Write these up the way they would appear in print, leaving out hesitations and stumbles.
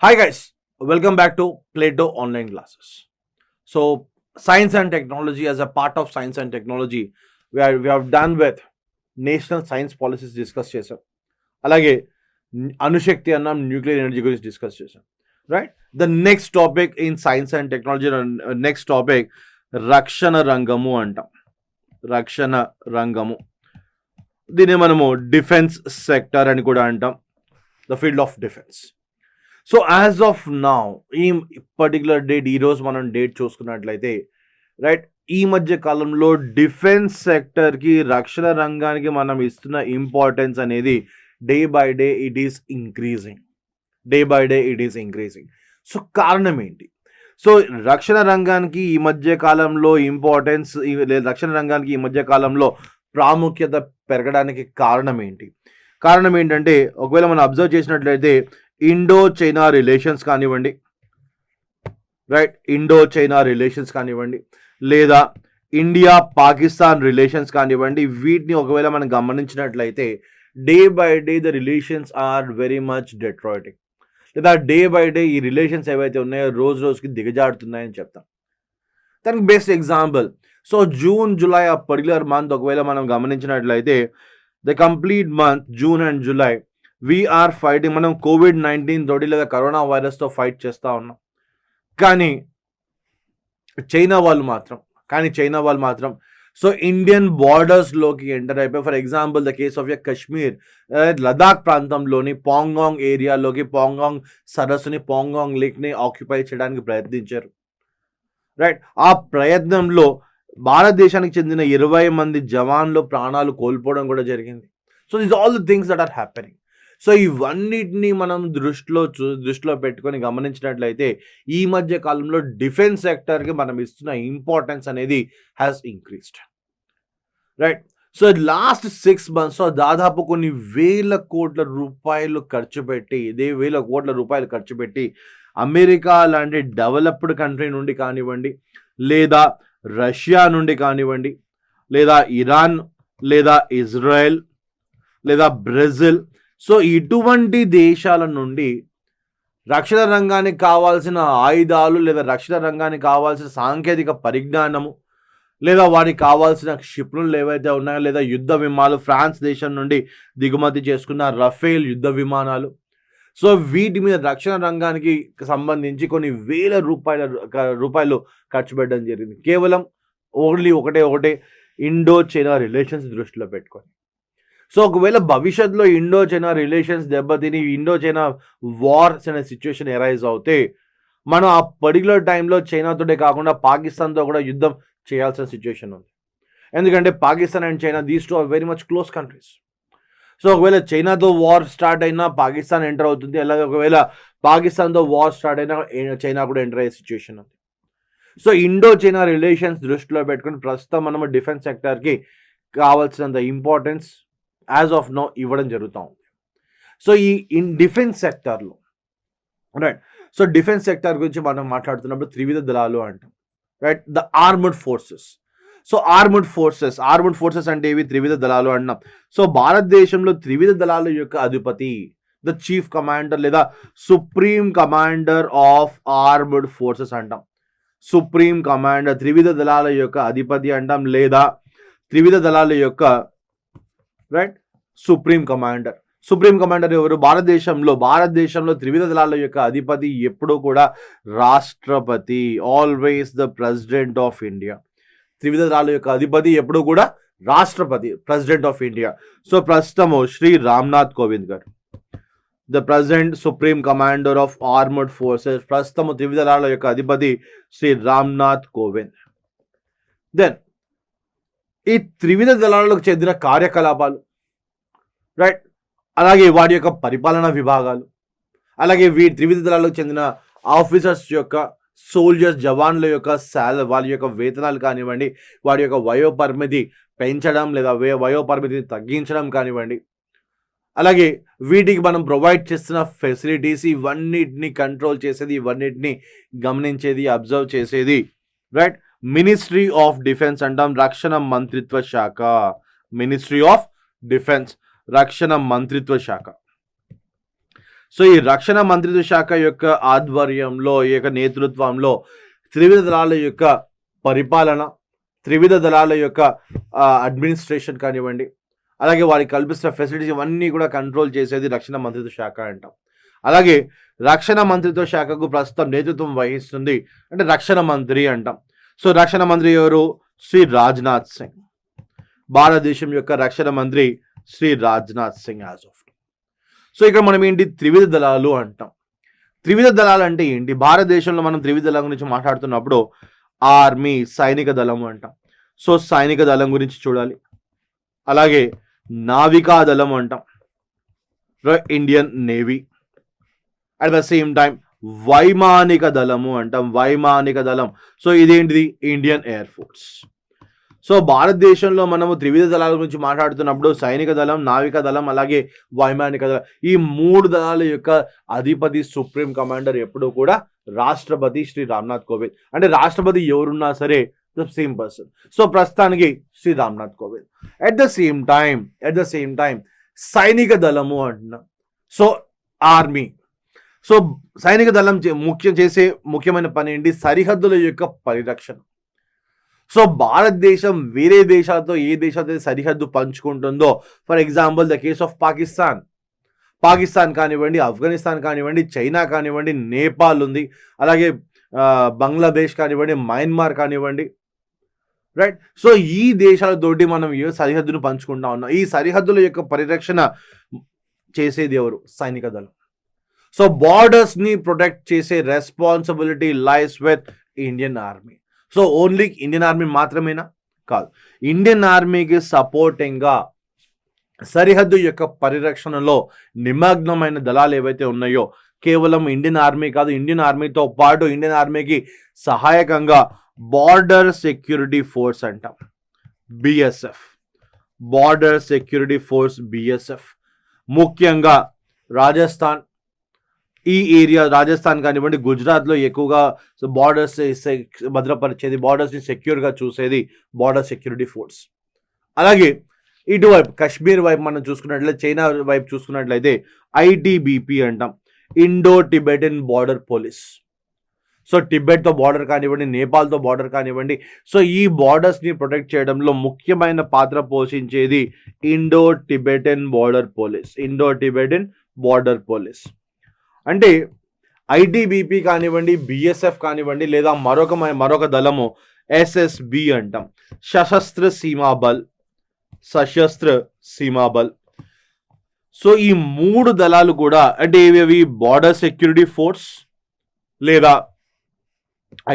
Hi guys, welcome back to Plato Online Classes. So, science and technology, as a part of science and technology, we have done with national science policies discuss చేసాం. అలాగే అణుశక్తి అన్నాం, nuclear energy గురించి discuss చేసాం. Right, the next topic in science and technology, next topic రక్షణ రంగము అంటాం. రక్షణ రంగము, దీన్ని మనము డిఫెన్స్ సెక్టర్ అని కూడా అంటాం, the field of defence. So as of now, ఈ పర్టికులర్ డేట్, ఈరోజు మనం డేట్ చూసుకున్నట్లయితే, రైట్, ఈ మధ్య కాలంలో డిఫెన్స్ సెక్టర్కి, రక్షణ రంగానికి మనం ఇస్తున్న ఇంపార్టెన్స్ అనేది day by day it is increasing. So కారణం ఏంటి? సో రక్షణ రంగానికి ఈ మధ్య కాలంలో ఇంపార్టెన్స్, రక్షణ రంగానికి ఈ మధ్య కాలంలో ప్రాముఖ్యత పెరగడానికి కారణం ఏంటి? కారణం ఏంటంటే, ఒకవేళ మనం అబ్జర్వ్ చేసినట్లయితే ఇండో చైనా రిలేషన్స్ కానివ్వండి, రైట్, ఇండో చైనా రిలేషన్స్ కానివ్వండి, లేదా ఇండియా పాకిస్తాన్ రిలేషన్స్ కానివ్వండి, వీటిని ఒకవేళ మనం గమనించినట్లయితే day by day the relations are very much deteriorating, లేదా డే బై డే ఈ రిలేషన్స్ ఏవైతే ఉన్నాయో రోజు రోజుకి దిగజారుతున్నాయని చెప్తాం. దానికి best example, so June July ఆ పర్టికులర్ మంత్ ఒకవేళ మనం గమనించినట్లయితే, the complete month June and July we're fighting. మనం COVID-19 తోటి లేదా కరోనా వైరస్తో ఫైట్ చేస్తూ ఉన్నాం. కానీ చైనా వాళ్ళు మాత్రం సో ఇండియన్ బార్డర్స్లోకి ఎంటర్ అయిపోయి, for example the case of Kashmir, Ladakh ప్రాంతంలోని పాంగాంగ్ ఏరియాలోకి, పాంగాంగ్ సరస్సుని, పాంగాంగ్ లేక్ని ఆక్యుపై చేయడానికి ప్రయత్నించారు. రైట్, ఆ ప్రయత్నంలో భారతదేశానికి చెందిన 20 మంది జవాన్లు ప్రాణాలు కోల్పోవడం కూడా జరిగింది. So this all the things that are happening. So ఇవన్నిటిని మనం దృష్టిలో పెట్టుకొని గమనించినట్లయితే ఈ మధ్య కాలంలో డిఫెన్స్ సెక్టర్కి మనం ఇస్తున్న ఇంపార్టెన్స్ అనేది has increased. Right, so last 6 months దాదాపు కొన్ని వేల కోట్ల రూపాయలు ఖర్చు పెట్టి అమెరికా లాంటి డెవలప్డ్ కంట్రీ నుండి కానివ్వండి, లేదా రష్యా నుండి కానివ్వండి, లేదా ఇరాన్, లేదా ఇజ్రాయెల్, లేదా బ్రెజిల్, సో ఇటువంటి దేశాల నుండి రక్షణ రంగానికి కావాల్సిన ఆయుధాలు, లేదా రక్షణ రంగానికి కావాల్సిన సాంకేతిక పరిజ్ఞానము, లేదా వారికి కావాల్సిన క్షిపణులు ఏవైతే ఉన్నాయో, లేదా యుద్ధ విమానాలు, ఫ్రాన్స్ దేశం నుండి దిగుమతి చేసుకున్న రఫేల్ యుద్ధ విమానాలు, సో వీటి మీద రక్షణ రంగానికి సంబంధించి కొన్ని వేల రూపాయలు ఖర్చు పెట్టడం జరిగింది, కేవలం ఒకటే ఇండో చైనా రిలేషన్స్ దృష్టిలో పెట్టుకొని. సో ఒకవేళ భవిష్యత్తులో ఇండో చైనా రిలేషన్స్ దెబ్బతిని ఇండో చైనా వార్స్ అనే సిచ్యువేషన్ ఎరైజ్ అవుతే, మనం ఆ పర్టికులర్ టైంలో చైనాతోటే కాకుండా పాకిస్తాన్తో కూడా యుద్ధం చేయాల్సిన సిచ్యువేషన్ ఉంది. ఎందుకంటే Pakistan and China, these two are very much close countries. So ఒకవేళ చైనాతో వార్ స్టార్ట్ అయినా పాకిస్తాన్ ఎంటర్ అవుతుంది, అలాగే ఒకవేళ పాకిస్తాన్తో వార్ స్టార్ట్ అయినా చైనా కూడా ఎంటర్ అయ్యే సిచ్యువేషన్ ఉంది. సో ఇండో చైనా రిలేషన్స్ దృష్టిలో పెట్టుకుని ప్రస్తుతం మనము డిఫెన్స్ సెక్టర్కి కావాల్సినంత ఇంపార్టెన్స్ యాజ్ ఆఫ్ నో ఇవ్వడం జరుగుతూ ఉంది. సో ఈ డిఫెన్స్ సెక్టర్లో, రైట్, సో డిఫెన్స్ సెక్టర్ గురించి మనం మాట్లాడుతున్నప్పుడు త్రివిధ దళాలు అంటాం. Right, the armed forces. So armed forces అంటే ఇవి త్రివిధ దళాలు అంటున్నాం. సో భారతదేశంలో త్రివిధ దళాల యొక్క అధిపతి, ద చీఫ్ కమాండర్ లేదా supreme commander of armed forces అంటాం. సుప్రీం కమాండర్, త్రివిధ దళాల యొక్క అధిపతి అంటాం, లేదా త్రివిధ దళాల యొక్క రైట్ సుప్రీం కమాండర్ ఎవరు? భారతదేశంలో త్రివిధ దళాల యొక్క అధిపతి ఎప్పుడూ కూడా రాష్ట్రపతి, always the president of India. త్రివిధ దళాల యొక్క అధిపతి ఎప్పుడూ కూడా రాష్ట్రపతి, ప్రెసిడెంట్ ఆఫ్ ఇండియా. సో ప్రస్తుతము శ్రీ రామ్నాథ్ కోవింద్ గారు, the president supreme commander of armed forces, ప్రస్తుతము త్రివిధ దళాల యొక్క అధిపతి శ్రీ రామ్నాథ్ కోవింద్. దెన్ ఈ త్రివిధ దళాలకు చెందిన కార్యకలాపాలు, రైట్, అలాగే వాటి యొక్క పరిపాలనా విభాగాలు, అలాగే త్రివిధ దళాలకు చెందిన ఆఫీసర్స్ యొక్క, సోల్జర్స్, జవాన్ల యొక్క వాళ్ళ యొక్క వేతనాలు కానివ్వండి, వారి యొక్క వయోపరిమితి పెంచడం లేదా వయోపరిమితిని తగ్గించడం కానివ్వండి, అలాగే వీటికి మనం ప్రొవైడ్ చేస్తున్న ఫెసిలిటీస్, ఇవన్నిటిని కంట్రోల్ చేసేది, ఇవన్నిటిని గమనించేది, అబ్జర్వ్ చేసేది, రైట్, మినిస్ట్రీ ఆఫ్ డిఫెన్స్ అంటాం, రక్షణ మంత్రిత్వ శాఖ. మినిస్ట్రీ ఆఫ్ డిఫెన్స్, రక్షణ మంత్రిత్వ శాఖ. సో ఈ రక్షణ మంత్రిత్వ శాఖ యొక్క ఆధ్వర్యంలో, ఈ యొక్క నేతృత్వంలో త్రివిధ దళాల యొక్క పరిపాలన, త్రివిధ దళాల యొక్క అడ్మినిస్ట్రేషన్ కానివ్వండి, అలాగే వారికి కల్పిస్తున్న ఫెసిలిటీస్ ఇవన్నీ కూడా కంట్రోల్ చేసేది రక్షణ మంత్రిత్వ శాఖ అంటాం. అలాగే రక్షణ మంత్రిత్వ శాఖకు ప్రస్తుతం నేతృత్వం వహిస్తుంది అంటే రక్షణ మంత్రి అంటాం. సో రక్షణ మంత్రి ఎవరు? శ్రీ రాజ్నాథ్ సింగ్. భారతదేశం యొక్క రక్షణ మంత్రి Shri Rajnath Singh as of. So ఇక్కడ మనం ఏంటి త్రివిధ దళాలు అంటాం. త్రివిధ దళాలు అంటే ఏంటి? భారతదేశంలో మనం త్రివిధ దళం గురించి మాట్లాడుతున్నప్పుడు ఆర్మీ సైనిక దళం అంటాం. సో సైనిక దళం గురించి చూడాలి. అలాగే నావికా దళం అంటాం, Indian navy. At the same time వైమానిక దళము అంటాం, వైమానిక దళం. సో ఇదేంటిది? Indian air force. సో భారతదేశంలో మనము త్రివిధ దళాల గురించి మాట్లాడుతున్నప్పుడు సైనిక దళం, నావికా దళం, అలాగే వైమానిక దళం, ఈ 3 దళాల యొక్క అధిపతి సుప్రీం కమాండర్ ఎప్పుడూ కూడా రాష్ట్రపతి శ్రీ రామ్నాథ్ కోవింద్. అంటే రాష్ట్రపతి ఎవరున్నా సరే ద సేమ్ పర్సన్. సో ప్రస్తుతానికి Shri Ramnath Kovind. At the same time సైనిక దళము అంటున్నాం. So army. సో సైనిక దళం చేసే ముఖ్యమైన పని ఏంటి? సరిహద్దుల యొక్క పరిరక్షణ. సో భారతదేశం వేరే దేశాలతో ఏ దేశాలతో సరిహద్దు పంచుకుంటుందో, for example the case of Pakistan కానివ్వండి, ఆఫ్ఘనిస్తాన్ కానివ్వండి, చైనా కానివ్వండి, నేపాల్ ఉంది, అలాగే బంగ్లాదేశ్ కానివ్వండి, మయన్మార్ కానివ్వండి, రైట్. సో ఈ దేశాలతోటి మనం ఏ సరిహద్దును పంచుకుంటా ఉన్నాం. ఈ సరిహద్దుల యొక్క పరిరక్షణ చేసేది ఎవరు? సైనిక దళం. సో బార్డర్స్ని ప్రొటెక్ట్ చేసే responsibility lies with Indian army. So only Indian army మాత్రమేనా? కాదు. ఇండియన్ ఆర్మీకి సపోర్టింగ్గా సరిహద్దు యొక్క పరిరక్షణలో నిమగ్నమైన దళాలు ఏవైతే ఉన్నాయో, కేవలం ఇండియన్ ఆర్మీ కాదు, ఇండియన్ ఆర్మీతో పాటు ఇండియన్ ఆర్మీకి సహాయకంగా బార్డర్ సెక్యూరిటీ ఫోర్స్ అంటాం, BSF. Border security force BSF ముఖ్యంగా రాజస్థాన్, ఈ ఏరియా రాజస్థాన్ కానివ్వండి, గుజరాత్లో ఎక్కువగా బార్డర్స్ భద్రపరిచేది, బార్డర్స్ని సెక్యూర్గా చూసేది బార్డర్ సెక్యూరిటీ ఫోర్స్. అలాగే ఇటువైపు కశ్మీర్ వైపు మనం చూసుకున్నట్లయితే, చైనా వైపు చూసుకున్నట్లయితే ఐటీబీపీ అంటాం, Indo Tibetan border police. So టిబెట్తో బార్డర్ కానివ్వండి, నేపాల్తో బార్డర్ కానివ్వండి, సో ఈ బార్డర్స్ని ప్రొటెక్ట్ చేయడంలో ముఖ్యమైన పాత్ర పోషించేది ఇండో టిబెటన్ బార్డర్ పోలీస్. అంటే ఐటీబీపీ కానివ్వండి, బిఎస్ఎఫ్ కానివ్వండి, లేదా మరొక దళము ఎస్ఎస్బి అంటాం, సశస్త్ర సీమాబల్. సో ఈ 3 దళాలు కూడా అంటే ఇవి బార్డర్ సెక్యూరిటీ ఫోర్స్, లేదా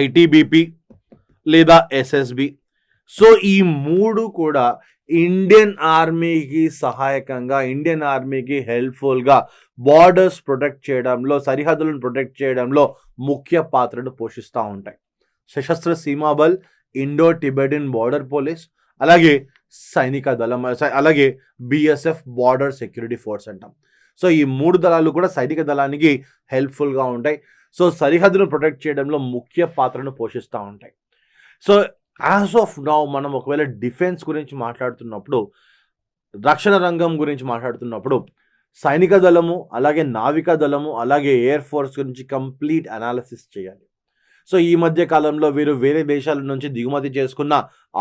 ఐటీబీపీ, లేదా ఎస్ఎస్బి. సో ఈ 3 కూడా ఇండియన్ ఆర్మీకి సహాయకంగా, ఇండియన్ ఆర్మీకి హెల్ప్ఫుల్గా బార్డర్స్ ప్రొటెక్ట్ చేయడంలో, సరిహద్దులను ప్రొటెక్ట్ చేయడంలో ముఖ్య పాత్రను పోషిస్తూ ఉంటాయి. Sashastra Seema Bal, Indo Tibetan border police, అలాగే సైనిక దళం, అలాగే బిఎస్ఎఫ్ బార్డర్ సెక్యూరిటీ ఫోర్స్ అంటాం. సో ఈ 3 దళాలు కూడా సైనిక దళానికి హెల్ప్ఫుల్గా ఉంటాయి. సో సరిహద్దును ప్రొటెక్ట్ చేయడంలో ముఖ్య పాత్రను పోషిస్తూ ఉంటాయి. సో యాజ్ ఆఫ్ నౌ మనం ఒకవేళ డిఫెన్స్ గురించి మాట్లాడుతున్నప్పుడు, రక్షణ రంగం గురించి మాట్లాడుతున్నప్పుడు సైనిక దళము, అలాగే నావికా దళము, అలాగే ఎయిర్ ఫోర్స్ గురించి కంప్లీట్ అనాలిసిస్ చేయాలి. సో ఈ మధ్య కాలంలో వీరు వేరే దేశాల నుంచి దిగుమతి చేసుకున్న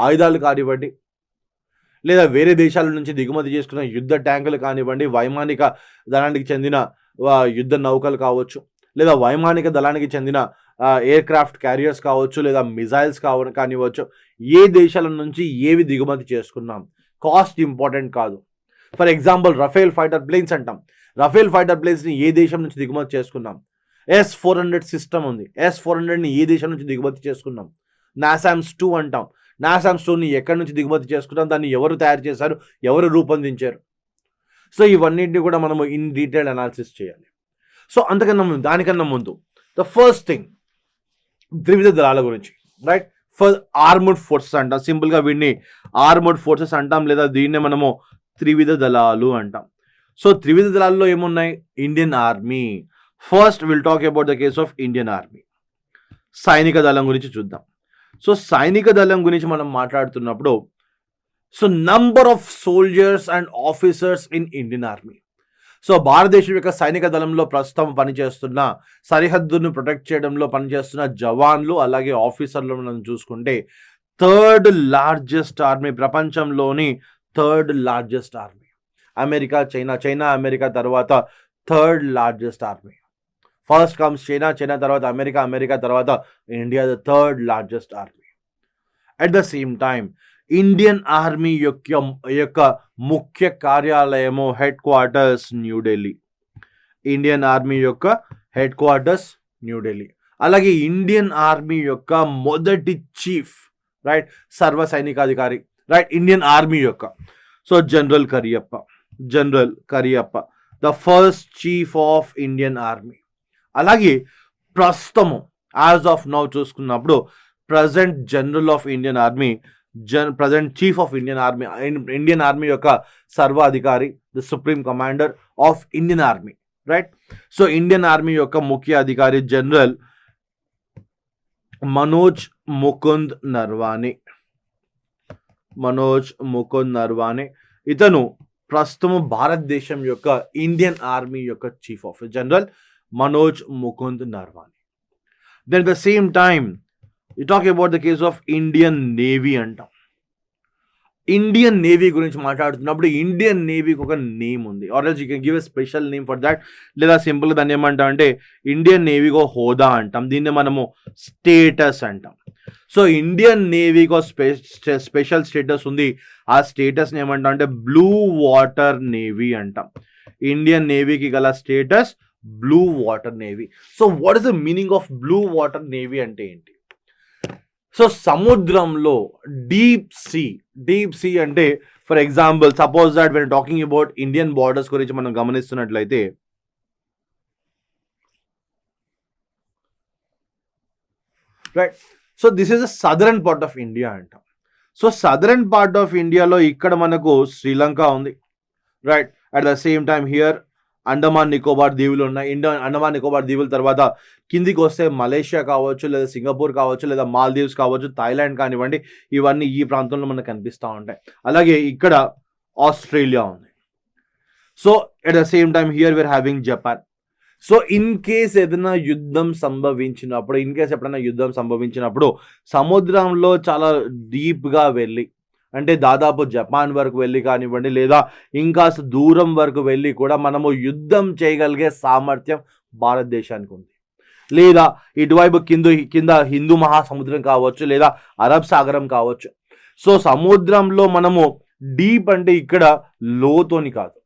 ఆయుధాలు కానివ్వండి, లేదా వేరే దేశాల నుంచి దిగుమతి చేసుకున్న యుద్ధ ట్యాంకులు కానివ్వండి, వైమానిక దళానికి చెందిన యుద్ధ నౌకలు కావచ్చు, లేదా వైమానిక దళానికి చెందిన ఎయిర్ క్రాఫ్ట్ క్యారియర్స్ కావచ్చు, లేదా మిజైల్స్ కానివ్వచ్చు, ఏ దేశాల నుంచి ఏవి దిగుమతి చేసుకున్నాం, కాస్ట్ ఇంపార్టెంట్ కాదు. For example Rafale fighter planes అంటాం. రఫేల్ ఫైటర్ ప్లేన్స్ని ఏ దేశం నుంచి దిగుమతి చేసుకున్నాం? S-400 సిస్టమ్ ఉంది, S-400ని ఏ దేశం నుంచి దిగుమతి చేసుకున్నాం? నాసామ్స్ 2 అంటాం. నాసామ్స్ 2ని ఎక్కడి నుంచి దిగుమతి చేసుకున్నాం? దాన్ని ఎవరు తయారు చేశారు, ఎవరు రూపొందించారు? సో ఇవన్నింటినీ కూడా మనము ఇన్ డీటెయిల్ అనాలిసిస్ చేయాలి. సో దానికన్నా ముందు ద ఫస్ట్ థింగ్ త్రివిధ దళాల గురించి, రైట్. ఆర్మర్డ్ ఫోర్సెస్ అంటాం, సింపుల్గా వీటిని ఆర్మర్డ్ ఫోర్సెస్ అంటాం, లేదా దీన్నే మనము త్రివిధ దళాలు అంటాం. సో త్రివిధ దళాల్లో ఏమున్నాయి? Indian army. First will talk about the case of Indian army. సైనిక దళం గురించి చూద్దాం. సో సైనిక దళం గురించి మనం మాట్లాడుతున్నప్పుడు, so number of soldiers and officers in Indian army. So భారతదేశం యొక్క సైనిక దళంలో ప్రస్తుతం పనిచేస్తున్న, సరిహద్దును ప్రొటెక్ట్ చేయడంలో పనిచేస్తున్న జవాన్లు అలాగే ఆఫీసర్లు మనం చూసుకుంటే థర్డ్ లార్జెస్ట్ ఆర్మీ, ప్రపంచంలోని third largest army. America, China America తర్వాత third largest army. First comes China తర్వాత అమెరికా తర్వాత India the third largest army. At the same time Indian army యొక్క ముఖ్య కార్యాలయము, headquarters New Delhi. Indian army యొక్క headquarters New Delhi. అలాగే Indian army యొక్క మొదటి చీఫ్, రైట్, సర్వ సైనికాధికారి, రైట్, ఇండియన్ ఆర్మీ యొక్క so general Cariappa the first chief of Indian army. అలాగే ప్రస్తుతము యాజ్ ఆఫ్ నౌ చూసుకున్నప్పుడు present general of Indian army, present chief of Indian army, Indian army యొక్క సర్వాధికారి, the supreme commander of Indian army, right. So Indian army యొక్క ముఖ్య అధికారి general Manoj Mukund Naravane. ఇతను ప్రస్తుతం భారతదేశం యొక్క ఇండియన్ ఆర్మీ యొక్క chief of general Manoj Mukund Naravane. Then the same time you talk about the case of Indian navy అంటాం. ఇండియన్ నేవీ గురించి మాట్లాడుతున్నప్పుడు ఇండియన్ నేవీకి ఒక నేమ్ ఉంది, or else you can give a special name for that. లేదా సింపుల్గా దాన్ని ఏమంటాం అంటే ఇండియన్ నేవీకి ఒక హోదా అంటాం, దీన్ని మనము స్టేటస్ అంటాం. సో ఇండియన్ నేవీకి ఒక స్పెషల్ స్టేటస్ ఉంది, ఆ స్టేటస్ని ఏమంటాం అంటే బ్లూ వాటర్ నేవీ అంటాం. ఇండియన్ నేవీకి గల status blue water navy. So what is the meaning of blue water navy అంటే ఏంటి? సో సముద్రంలో డీప్ సీ అంటే for example suppose that when talking about Indian borders గురించి మనం గమనిస్తున్నట్లయితే right, so this is the southern part of India అంటాం. So southern part of ఇండియాలో ఇక్కడ మనకు శ్రీలంక ఉంది, right. At the same time here Andaman Nicobar దీవులు ఉన్నాయి. అండమాన్ నికోబార్ దీవుల తర్వాత కిందికి వస్తే మలేషియా కావచ్చు, లేదా సింగపూర్ కావచ్చు, లేదా మాల్దీవ్స్ కావచ్చు, థాయిలాండ్ కానివ్వండి, ఇవన్నీ ఈ ప్రాంతంలో మనకు కనిపిస్తూ ఉంటాయి. అలాగే ఇక్కడ ఆస్ట్రేలియా ఉంది. So at the same time here we are having Japan. So in case ఎప్పుడైనా యుద్ధం సంభవించినప్పుడు సముద్రంలో చాలా డీప్గా వెళ్ళి, అంటే దాదాపు జపాన్ వరకు వెళ్ళి కానివ్వండి, లేదా ఇంకా దూరం వరకు వెళ్ళి కూడా మనము యుద్ధం చేయగలిగే సామర్థ్యం భారతదేశానికి ఉంది. లేదా ఇటువైపు కింద హిందూ మహాసముద్రం కావచ్చు, లేదా అరబ్ సాగరం కావచ్చు. సో సముద్రంలో మనము డీప్ అంటే ఇక్కడ లోతోని కాదు,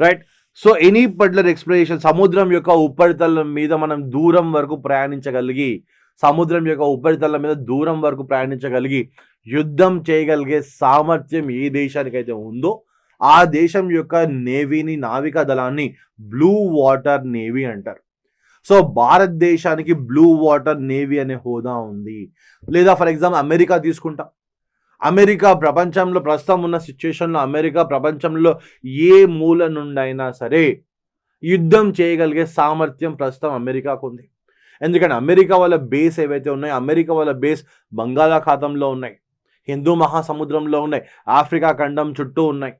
right. So any particular exploration, సముద్రం యొక్క ఉపరితలం మీద మనం దూరం వరకు ప్రయాణించగలిగి యుద్ధం చేయగలిగే సామర్థ్యం ఏ దేశానికైతే ఉందో ఆ దేశం యొక్క నేవీని, నావికా దళాన్ని బ్లూ వాటర్ నేవీ అంటారు. సో భారతదేశానికి బ్లూ వాటర్ నేవీ అనే హోదా ఉంది. లేదా ఫర్ ఎగ్జాంపుల్ అమెరికా తీసుకుంటాం. అమెరికా ప్రపంచంలో ప్రస్తుతం ఉన్న సిచ్యుయేషన్లో అమెరికా ప్రపంచంలో ఏ మూల నుండైనా సరే యుద్ధం చేయగలిగే సామర్థ్యం ప్రస్తుతం అమెరికాకు ఉంది. ఎందుకంటే అమెరికా వాళ్ళ బేస్ ఏవైతే ఉన్నాయో, అమెరికా వాళ్ళ బేస్ బంగాళాఖాతంలో ఉన్నాయి, హిందూ మహాసముద్రంలో ఉన్నాయి, ఆఫ్రికా ఖండం చుట్టూ ఉన్నాయి,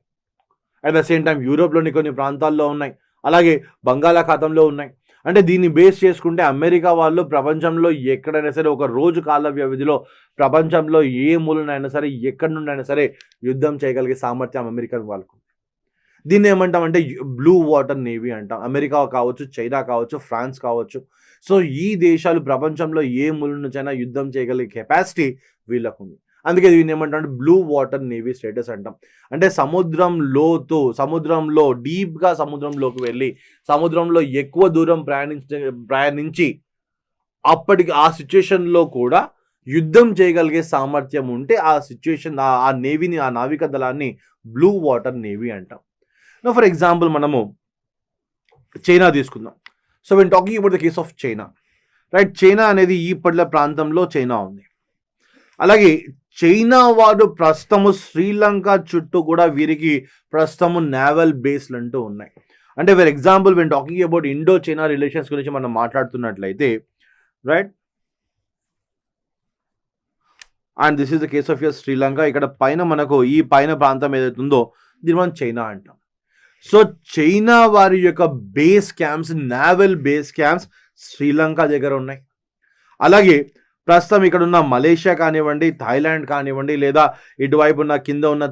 అట్ ద సేమ్ టైం యూరోప్లోని కొన్ని ప్రాంతాల్లో ఉన్నాయి, అలాగే బంగాళాఖాతంలో ఉన్నాయి. అంటే దీన్ని బేస్ చేసుకుంటే అమెరికా వాళ్ళు ప్రపంచంలో ఎక్కడైనా సరే ఒక రోజు కాల వ్యవధిలో ప్రపంచంలో ఏ మూలనైనా సరే ఎక్కడి నుండైనా సరే యుద్ధం చేయగలిగే సామర్థ్యం అమెరికా వాళ్ళకు. దీన్ని ఏమంటామంటే బ్లూ వాటర్ నేవీ అంటాం. అమెరికా కావచ్చు, చైనా కావచ్చు, ఫ్రాన్స్ కావచ్చు. సో ఈ దేశాలు ప్రపంచంలో ఏ మూల నుంచైనా యుద్ధం చేయగలిగే కెపాసిటీ వీళ్ళకు ఉంది. అందుకే దీన్ని ఏమంటాం బ్లూ వాటర్ నేవీ స్టేటస్ అంటాం. అంటే సముద్రంలో డీప్గా సముద్రంలోకి వెళ్ళి సముద్రంలో ఎక్కువ దూరం ప్రయాణించి అప్పటికి ఆ సిచ్యుయేషన్లో కూడా యుద్ధం చేయగలిగే సామర్థ్యం ఉంటే ఆ నేవీని, ఆ నావికా దళాన్ని బ్లూ వాటర్ నేవీ అంటాం. ఫర్ ఎగ్జాంపుల్ మనము చైనా తీసుకుందాం. So when talking about the case of China, right, China అనేది ఈ పట్ల ప్రాంతంలో చైనా ఉంది. అలాగే చైనా వాడు ప్రస్తుతము శ్రీలంక చుట్టూ కూడా వీరికి ప్రస్తుతము నేవల్ బేస్లు అంటూ ఉన్నాయి. అంటే for example when talking about Indo China relations గురించి మనం మాట్లాడుతున్నట్లయితే, right, and this is the case of Sri Lanka. ఇక్కడ పైన మనకు ఈ పైన ప్రాంతం ఏదైతే ఉందో దీన్ని మనం చైనా అంటాం. సో చైనా వారి యొక్క base camps, naval base camps Sri Lanka దగ్గర ఉన్నాయి. అలాగే ప్రస్తుతం ఇక్కడ ఉన్న మలేషియా కానివ్వండి, థాయిలాండ్ కానివ్వండి, లేదా ఇటువైపు ఉన్న కింద ఉన్న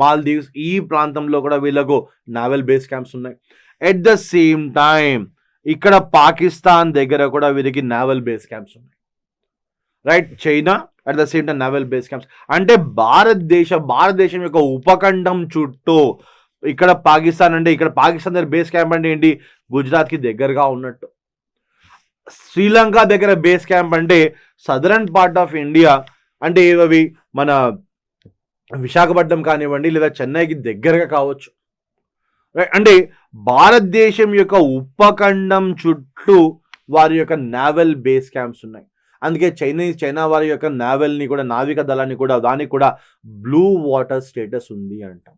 మాల్దీవ్స్, ఈ ప్రాంతంలో కూడా వీళ్ళకు నావల్ బేస్ క్యాంప్స్ ఉన్నాయి. ఎట్ ద సేమ్ టైం ఇక్కడ పాకిస్తాన్ దగ్గర కూడా వీరికి నావల్ బేస్ క్యాంప్స్ ఉన్నాయి. Right, China at the same time naval base camps. అంటే భారతదేశం యొక్క ఉపఖండం చుట్టూ ఇక్కడ పాకిస్తాన్, అంటే ఇక్కడ పాకిస్తాన్ దగ్గర బేస్ క్యాంప్ అంటే ఏంటి, గుజరాత్కి దగ్గరగా ఉన్నట్టు. శ్రీలంక దగ్గర బేస్ క్యాంప్ అంటే సదరన్ పార్ట్ ఆఫ్ ఇండియా, అంటే అవి మన విశాఖపట్నం కానివ్వండి, లేదా చెన్నైకి దగ్గరగా కావచ్చు. అంటే భారతదేశం యొక్క ఉపఖండం చుట్టూ వారి యొక్క నావల్ బేస్ క్యాంప్స్ ఉన్నాయి. అందుకే చైనా వారి యొక్క నావల్ని కూడా, నావిక దళాన్ని కూడా, దానికి కూడా బ్లూ వాటర్ స్టేటస్ ఉంది అంటాం.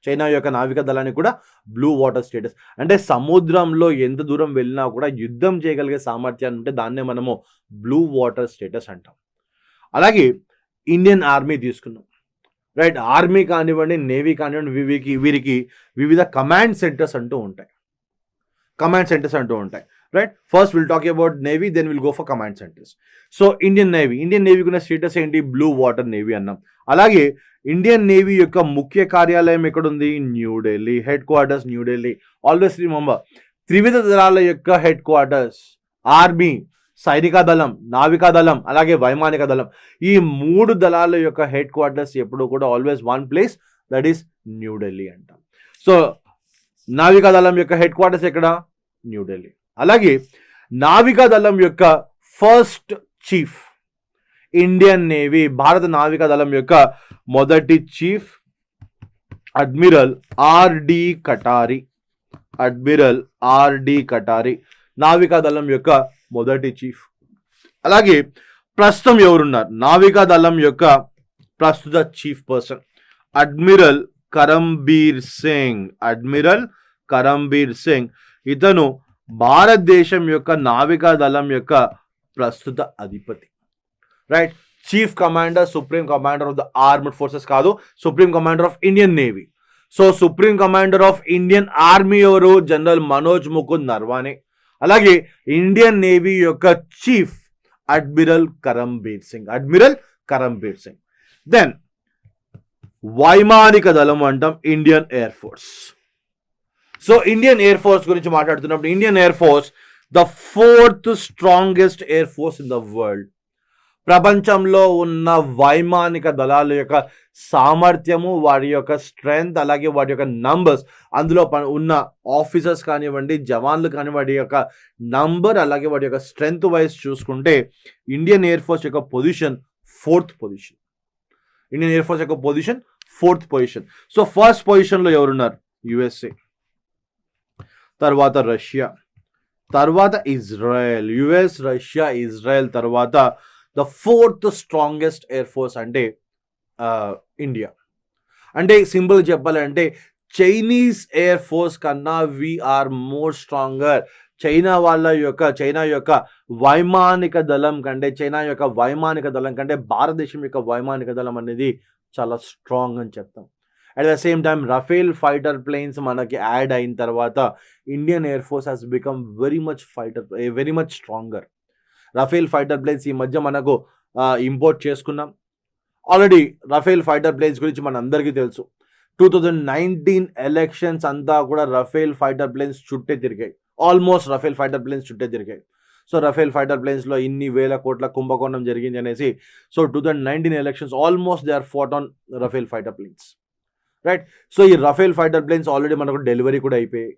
చైనా యొక్క నావిక దళానికి కూడా బ్లూ వాటర్ స్టేటస్, అంటే సముద్రంలో ఎంత దూరం వెళ్ళినా కూడా యుద్ధం చేయగలిగే సామర్థ్యాన్ని ఉంటే దాన్నే మనము బ్లూ వాటర్ స్టేటస్ అంటాం. అలాగే ఇండియన్ ఆర్మీ తీసుకున్నాం. రైట్, ఆర్మీ కానివ్వండి, నేవీ కానివ్వండి, వీరికి వివిధ కమాండ్ సెంటర్స్ అంటూ ఉంటాయి. Right, first will talk about navy, then will go for command centres. So Indian నేవీకి ఉన్న స్టేటస్ ఏంటి, బ్లూ వాటర్ నేవీ అన్నాం. అలాగే ఇండియన్ నేవీ యొక్క ముఖ్య కార్యాలయం ఎక్కడుంది, New Delhi. Head quarters New Delhi. Always remember, త్రివిధ దళాల యొక్క హెడ్ క్వార్టర్స్ ఆర్మీ, సైనిక దళం, నావికా దళం, అలాగే వైమానిక దళం, ఈ 3 దళాల యొక్క హెడ్ క్వార్టర్స్ ఎప్పుడు కూడా always one place, that is New Delhi అంటాం. సో నావికా దళం యొక్క హెడ్ క్వార్టర్స్ ఎక్కడ, న్యూఢిల్లీ. అలాగే నావికా దళం యొక్క ఫస్ట్ చీఫ్, ఇండియన్ నేవీ, భారత నావికా దళం యొక్క మొదటి చీఫ్ అడ్మిరల్ ఆర్డి కటారి, నావికా దళం యొక్క మొదటి చీఫ్. అలాగే ప్రస్తుతం ఎవరున్నారు, నావికా దళం యొక్క ప్రస్తుత chief person admiral Karambir Singh. ఇతను భారతదేశం యొక్క నావికా దళం యొక్క ప్రస్తుత అధిపతి. Right, chief commander, supreme commander of the armed forces కాదు, supreme commander of Indian navy. So supreme commander of Indian army ఎవరు, జనరల్ మనోజ్ ముకుంద్ నర్వానే. అలాగే ఇండియన్ నేవీ యొక్క chief admiral Karambir Singh. Then వైమానిక దళం అంటాం, Indian air force. So Indian air force గురించి మాట్లాడుతున్నప్పుడు, Indian air force the 4th strongest air force in the world. ప్రపంచంలో ఉన్న వైమానిక దళాల యొక్క సామర్థ్యము, వారి యొక్క స్ట్రెంగ్త్, అలాగే వాటి యొక్క నంబర్స్, అందులో ఉన్న ఆఫీసర్స్ కానివ్వండి, జవాన్లు కానివ్వండి, వాటి యొక్క నంబర్, అలాగే వాటి యొక్క స్ట్రెంగ్త్ వైజ్ చూసుకుంటే ఇండియన్ ఎయిర్ ఫోర్స్ యొక్క position 4th position. So first పొజిషన్లో ఎవరున్నారు, యుఎస్ఏ, తర్వాత రష్యా, తర్వాత ఇజ్రాయెల్. యుఎస్, రష్యా, ఇజ్రాయెల్ తర్వాత the 4th strongest air force అంటే ఇండియా. అంటే సింపుల్ చెప్పాలంటే చైనీస్ ఎయిర్ ఫోర్స్ కన్నా వీఆర్ మోర్ స్ట్రాంగర్. చైనా యొక్క వైమానిక దళం కంటే భారతదేశం యొక్క వైమానిక దళం అనేది చాలా స్ట్రాంగ్ అని చెప్తాం. At the same time Rafale fighter planes మనకి యాడ్ అయిన తర్వాత Indian air force has become very much stronger. Rafale fighter planes ఈ మధ్య మనకు ఇంపోర్ట్ చేసుకున్నాం. ఆల్రెడీ రఫేల్ ఫైటర్ ప్లేన్స్ గురించి మన అందరికీ తెలుసు. 2019 ఎలక్షన్స్ అంతా కూడా రఫేల్ ఫైటర్ ప్లేన్స్ చుట్టే తిరిగాయి. ఆల్మోస్ట్ రఫేల్ ఫైటర్ ప్లేన్స్ చుట్టే తిరిగాయి. సో రఫేల్ ఫైటర్ ప్లేన్స్లో ఇన్ని వేల కోట్ల కుంభకోణం జరిగింది అనేసి, so 2019 elections almost they are fought on Rafale fighter planes. Right, so ఈ రఫేల్ ఫైటర్ ప్లేన్స్ ఆల్రెడీ మనకు డెలివరీ కూడా అయిపోయాయి.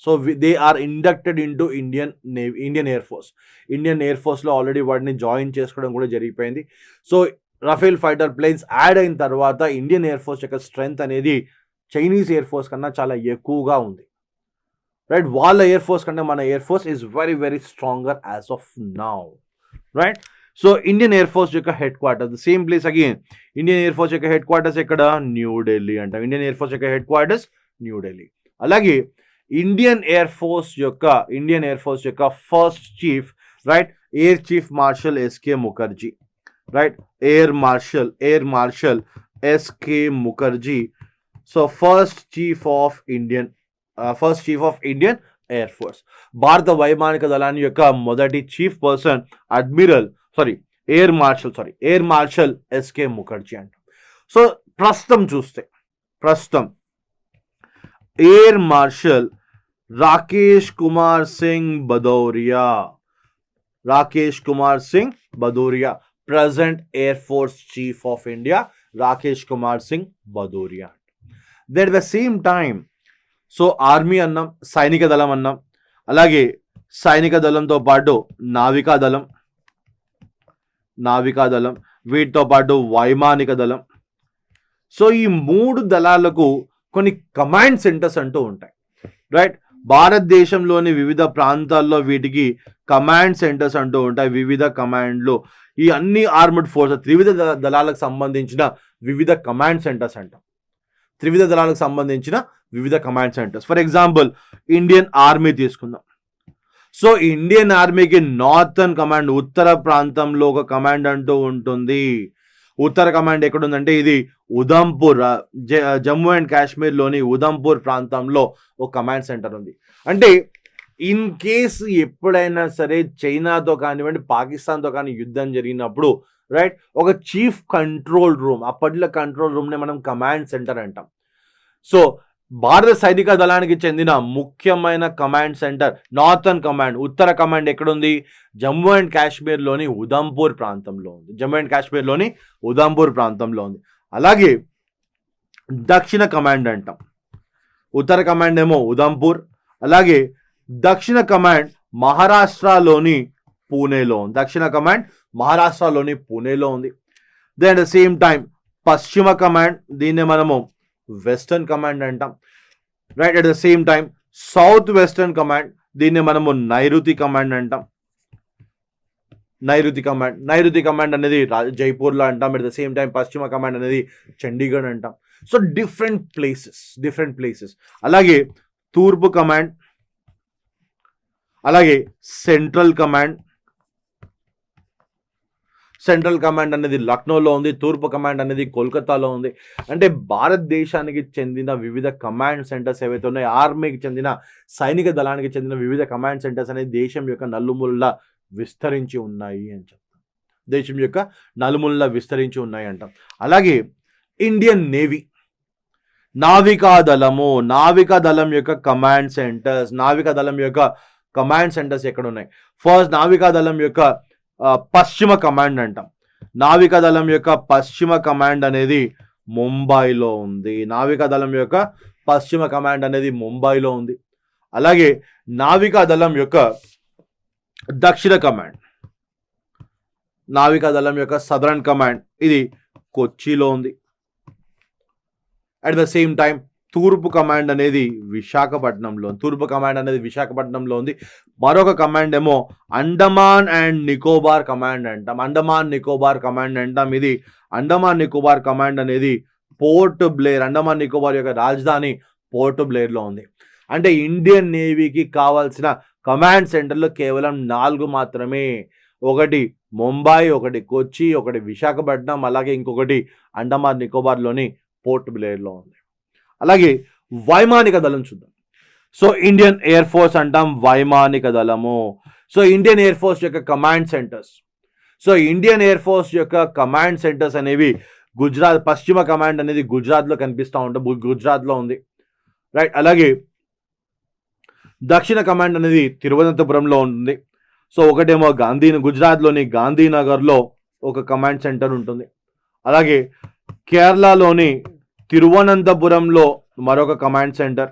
So they are inducted into Indian air force. Indian air ఫోర్స్లో ఆల్రెడీ వాటిని జాయిన్ చేసుకోవడం కూడా జరిగిపోయింది. So Rafale fighter planes add అయిన తర్వాత ఇండియన్ ఎయిర్ ఫోర్స్ యొక్క స్ట్రెంగ్త్ అనేది చైనీస్ ఎయిర్ ఫోర్స్ కన్నా చాలా ఎక్కువగా ఉంది. రైట్, వాళ్ళ ఎయిర్ ఫోర్స్ కంటే మన air force is very stronger as of now. Right, so Indian air force యొక్క headquarters, same place again. Indian air force యొక్క హెడ్ క్వార్టర్స్ ఎక్కడ, న్యూఢిల్లీ అంటాం. ఇండియన్ ఎయిర్ ఫోర్స్ యొక్క హెడ్ క్వార్టర్స్ న్యూఢిల్లీ. అలాగే Indian air force యొక్క first chief, right, air chief marshal S K Mukherjee. Right, air marshal S K Mukherjee. So first chief of Indian first chief of Indian air force. భారత వైమానిక దళాన్ని యొక్క మొదటి chief person air marshal S K Mukherjee అంట. So ప్రస్తుతం air marshal Rakesh Kumar Singh Bhadauria present air force chief of India Rakesh Kumar Singh Bhadauria. That the same time so army అన్నాం, సైనిక దళం అన్నాం, అలాగే సైనిక దళంతో పాటు నావికా దళం, వీటితో పాటు వైమానిక దళం. సో ఈ 3 దళాలకు కొన్ని కమాండ్ సెంటర్స్ అంటూ ఉంటాయి, రైట్? భారతదేశంలోని వివిధ ప్రాంతాల్లో వీటికి కమాండ్ సెంటర్స్ అంటూ ఉంటాయి. వివిధ కమాండ్లు, ఈ అన్ని ఆర్మ్డ్ ఫోర్సెస్ త్రివిధ దళాలకు సంబంధించిన వివిధ కమాండ్ సెంటర్స్ అంటాం. ఫర్ ఎగ్జాంపుల్ ఇండియన్ ఆర్మీ తీసుకుందాం. సో ఇండియన్ ఆర్మీకి నార్థన్ కమాండ్, ఉత్తర ప్రాంతంలో ఒక కమాండ్ అంటూ ఉంటుంది. ఉత్తర కమాండ్ ఎక్కడ ఉందంటే ఇది ఉదంపూర్, జమ్మూ అండ్ కాశ్మీర్లోని ఉదంపూర్ ప్రాంతంలో ఒక కమాండ్ సెంటర్ ఉంది. అంటే ఇన్ కేసు ఎప్పుడైనా సరే చైనాతో కానివ్వండి, పాకిస్తాన్తో కానీ యుద్ధం జరిగినప్పుడు, రైట్, ఒక చీఫ్ కంట్రోల్ రూమ్, అప్పట్లో కంట్రోల్ రూమ్ని మనం కమాండ్ సెంటర్ అంటాం. సో భారత సైనిక దళానికి చెందిన ముఖ్యమైన కమాండ్ సెంటర్ నార్థన్ కమాండ్, ఉత్తర కమాండ్ ఎక్కడుంది? జమ్మూ అండ్ కాశ్మీర్లోని ఉదంపూర్ ప్రాంతంలో ఉంది. అలాగే దక్షిణ కమాండ్ అంటాం. ఉత్తర కమాండ్ ఏమో ఉదంపూర్, అలాగే దక్షిణ కమాండ్ మహారాష్ట్రలోని పూణేలో ఉంది. Then at the same time పశ్చిమ కమాండ్, దీన్నే మనము వెస్టర్న్ కమాండ్ అంటాం, right? At the same time south western command, దీన్ని మనము నైరుతి కమాండ్ అంటాం. నైరుతి కమాండ్ అనేది జైపూర్లో అంటాం. అట్ ద సేమ్ టైం పశ్చిమ కమాండ్ అనేది చండీగఢ్ అంటాం. So different places. అలాగే తూర్పు కమాండ్, అలాగే సెంట్రల్ కమాండ్ అనేది లక్నోలో ఉంది. తూర్పు కమాండ్ అనేది కోల్కతాలో ఉంది. అంటే భారతదేశానికి చెందిన వివిధ కమాండ్ సెంటర్స్ ఏవైతే ఉన్నాయో, ఆర్మీకి చెందిన, సైనిక దళానికి చెందిన వివిధ కమాండ్ సెంటర్స్ అనేది దేశం యొక్క నలుమూలలా విస్తరించి ఉన్నాయి అంటాం. అలాగే ఇండియన్ నేవీ, నావికా దళం యొక్క కమాండ్ సెంటర్స్ ఎక్కడ ఉన్నాయి? ఫస్ట్ నావికా దళం యొక్క పశ్చిమ కమాండ్ అంటాం. పశ్చిమ కమాండ్ అనేది ముంబైలో ఉంది. అలాగే నావికా దళం యొక్క దక్షిణ కమాండ్, సదరన్ కమాండ్ ఇది కొచ్చిలో ఉంది. అట్ ద సేమ్ టైం తూర్పు కమాండ్ అనేది విశాఖపట్నంలో ఉంది. మరొక కమాండ్ ఏమో అండమాన్ అండ్ నికోబార్ కమాండ్ అంటాం. ఇది అండమాన్ నికోబార్ కమాండ్ అనేది పోర్ట్ బ్లేర్, అండమాన్ నికోబార్ యొక్క రాజధాని పోర్ట్ బ్లేర్లో ఉంది. అంటే ఇండియన్ నేవీకి కావాల్సిన కమాండ్ సెంటర్లు కేవలం 4 మాత్రమే. ఒకటి ముంబై, ఒకటి కొచ్చి, ఒకటి విశాఖపట్నం, అలాగే ఇంకొకటి అండమాన్ నికోబార్లోని పోర్ట్ బ్లేర్లో ఉంది. అలాగే వైమానిక దళం చూద్దాం. సో ఇండియన్ ఎయిర్ ఫోర్స్ అంటాం, వైమానిక దళము. సో ఇండియన్ ఎయిర్ ఫోర్స్ యొక్క కమాండ్ సెంటర్స్ అనేవి గుజరాత్, పశ్చిమ కమాండ్ అనేది గుజరాత్లో కనిపిస్తూ ఉంటుంది, గుజరాత్లో ఉంది, రైట్? అలాగే దక్షిణ కమాండ్ అనేది తిరువనంతపురంలో ఉంటుంది. సో ఒకటేమో గుజరాత్లోని గాంధీనగర్లో ఒక కమాండ్ సెంటర్ ఉంటుంది. అలాగే కేరళలోని తిరువనంతపురంలో మరొక కమాండ్ సెంటర్,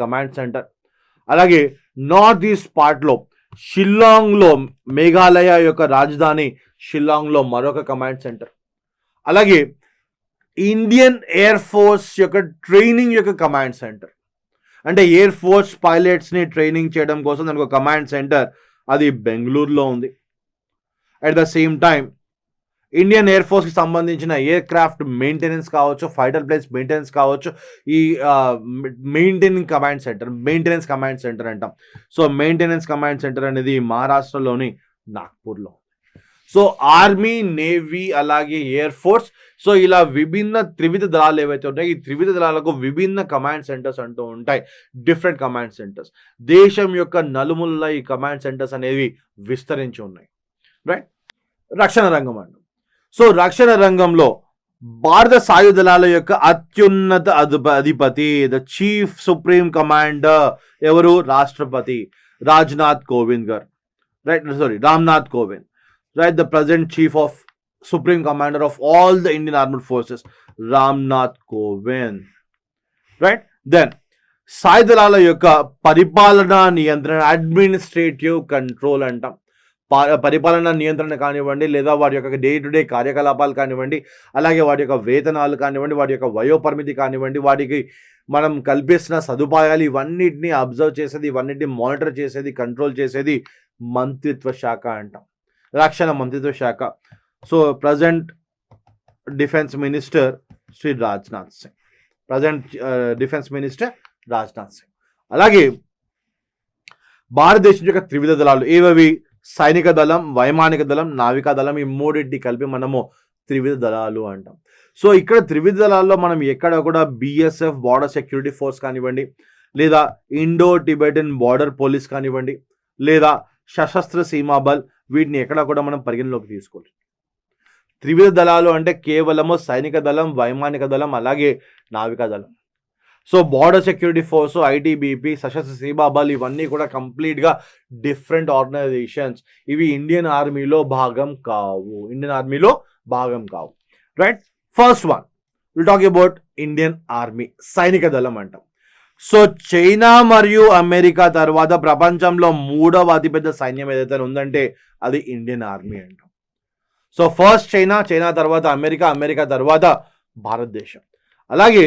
కమాండ్ సెంటర్. అలాగే నార్త్ ఈస్ట్ పార్ట్లో షిల్లాంగ్లో, మేఘాలయ యొక్క రాజధాని షిల్లాంగ్లో మరొక కమాండ్ సెంటర్. అలాగే ఇండియన్ ఎయిర్ ఫోర్స్ యొక్క ట్రైనింగ్ యొక్క కమాండ్ సెంటర్, అంటే ఎయిర్ ఫోర్స్ పైలట్స్ని ట్రైనింగ్ చేయడం కోసం దానికి ఒక కమాండ్ సెంటర్, అది బెంగళూరులో ఉంది. At the same time Indian air ఫోర్స్కి సంబంధించిన ఎయిర్ క్రాఫ్ట్ మెయింటెనెన్స్ కావచ్చు, ఫైటర్ ప్లేన్స్ మెయింటెనెన్స్ కావచ్చు, ఈ మెయింటెనెన్స్ కమాండ్ సెంటర్ అంటాం. సో మెయింటెనెన్స్ కమాండ్ సెంటర్ అనేది మహారాష్ట్రలోని నాగ్పూర్లో. సో ఆర్మీ, నేవీ, అలాగే ఎయిర్ ఫోర్స్. సో ఇలా త్రివిధ దళాలు ఏవైతే ఉంటాయో ఈ త్రివిధ దళాలకు విభిన్న కమాండ్ సెంటర్స్ అంటూ ఉంటాయి, డిఫరెంట్ కమాండ్ సెంటర్స్. దేశం యొక్క నలుమూలల ఈ కమాండ్ సెంటర్స్ అనేవి విస్తరించి ఉన్నాయి. రైట్. రక్షణ రంగం అంట. సో రక్షణ రంగంలో భారత సాయుధ దళాల యొక్క అత్యున్నత అధిపతి, ద చీఫ్ సుప్రీం కమాండర్ ఎవరు? రాష్ట్రపతి రామ్నాథ్ కోవింద్ గారు. Right, the present chief of supreme commander of all the Indian armed forces, Ramnath Kovind. Right. Then సాయుధ దళాల యొక్క పరిపాలనా నియంత్రణ, అడ్మినిస్ట్రేటివ్ కంట్రోల్ అంటాం. పరిపాలనా నియంత్రణ కానివ్వండి, లేదా వారి యొక్క డే టు డే కార్యకలాపాలు కానివ్వండి, అలాగే వాటి యొక్క వేతనాలు కానివ్వండి, వాటి యొక్క వయోపరిమితి కానివ్వండి, వాటికి మనం కల్పిస్తున్న సదుపాయాలు, ఇవన్నిటిని అబ్జర్వ్ చేసేది, ఇవన్నిటిని మానిటర్ చేసేది, కంట్రోల్ చేసేది మంత్రిత్వ శాఖ అంటాం, రక్షణ మంత్రిత్వ శాఖ. So present defence minister Shri Rajnath Singh, defence minister Rajnath Singh. అలాగే భారతదేశం యొక్క త్రివిధ దళాలు ఏవవి? సైనిక దళం, వైమానిక దళం, నావికా దళం. ఈ మూడింటి కలిపి మనము త్రివిధ దళాలు అంటాం. సో ఇక్కడ త్రివిధ దళాల్లో మనం ఎక్కడ కూడా బిఎస్ఎఫ్ బార్డర్ సెక్యూరిటీ ఫోర్స్ కానివ్వండి, లేదా ఇండో టిబెటన్ బార్డర్ పోలీస్ కానివ్వండి, లేదా సశస్త్ర సీమాబల్, వీటిని ఎక్కడ కూడా మనం పరిగణలోకి తీసుకోవాలి. త్రివిధ దళాలు అంటే కేవలము సైనిక దళం, వైమానిక దళం, అలాగే నావికా దళం. So border security force, ITBP, Sashastra Seema Bal, ఇవన్నీ కూడా కంప్లీట్గా డిఫరెంట్ ఆర్గనైజేషన్స్. ఇవి ఇండియన్ ఆర్మీలో భాగం కావు. Right. First one will talk about Indian army, సైనిక దళం అంటాం. సో చైనా మరియు అమెరికా తర్వాత ప్రపంచంలో 3వ అతిపెద్ద సైన్యం ఏదైతే ఉందంటే అది ఇండియన్ ఆర్మీ అంటాం. సో ఫస్ట్ చైనా తర్వాత అమెరికా తర్వాత భారతదేశం. అలాగే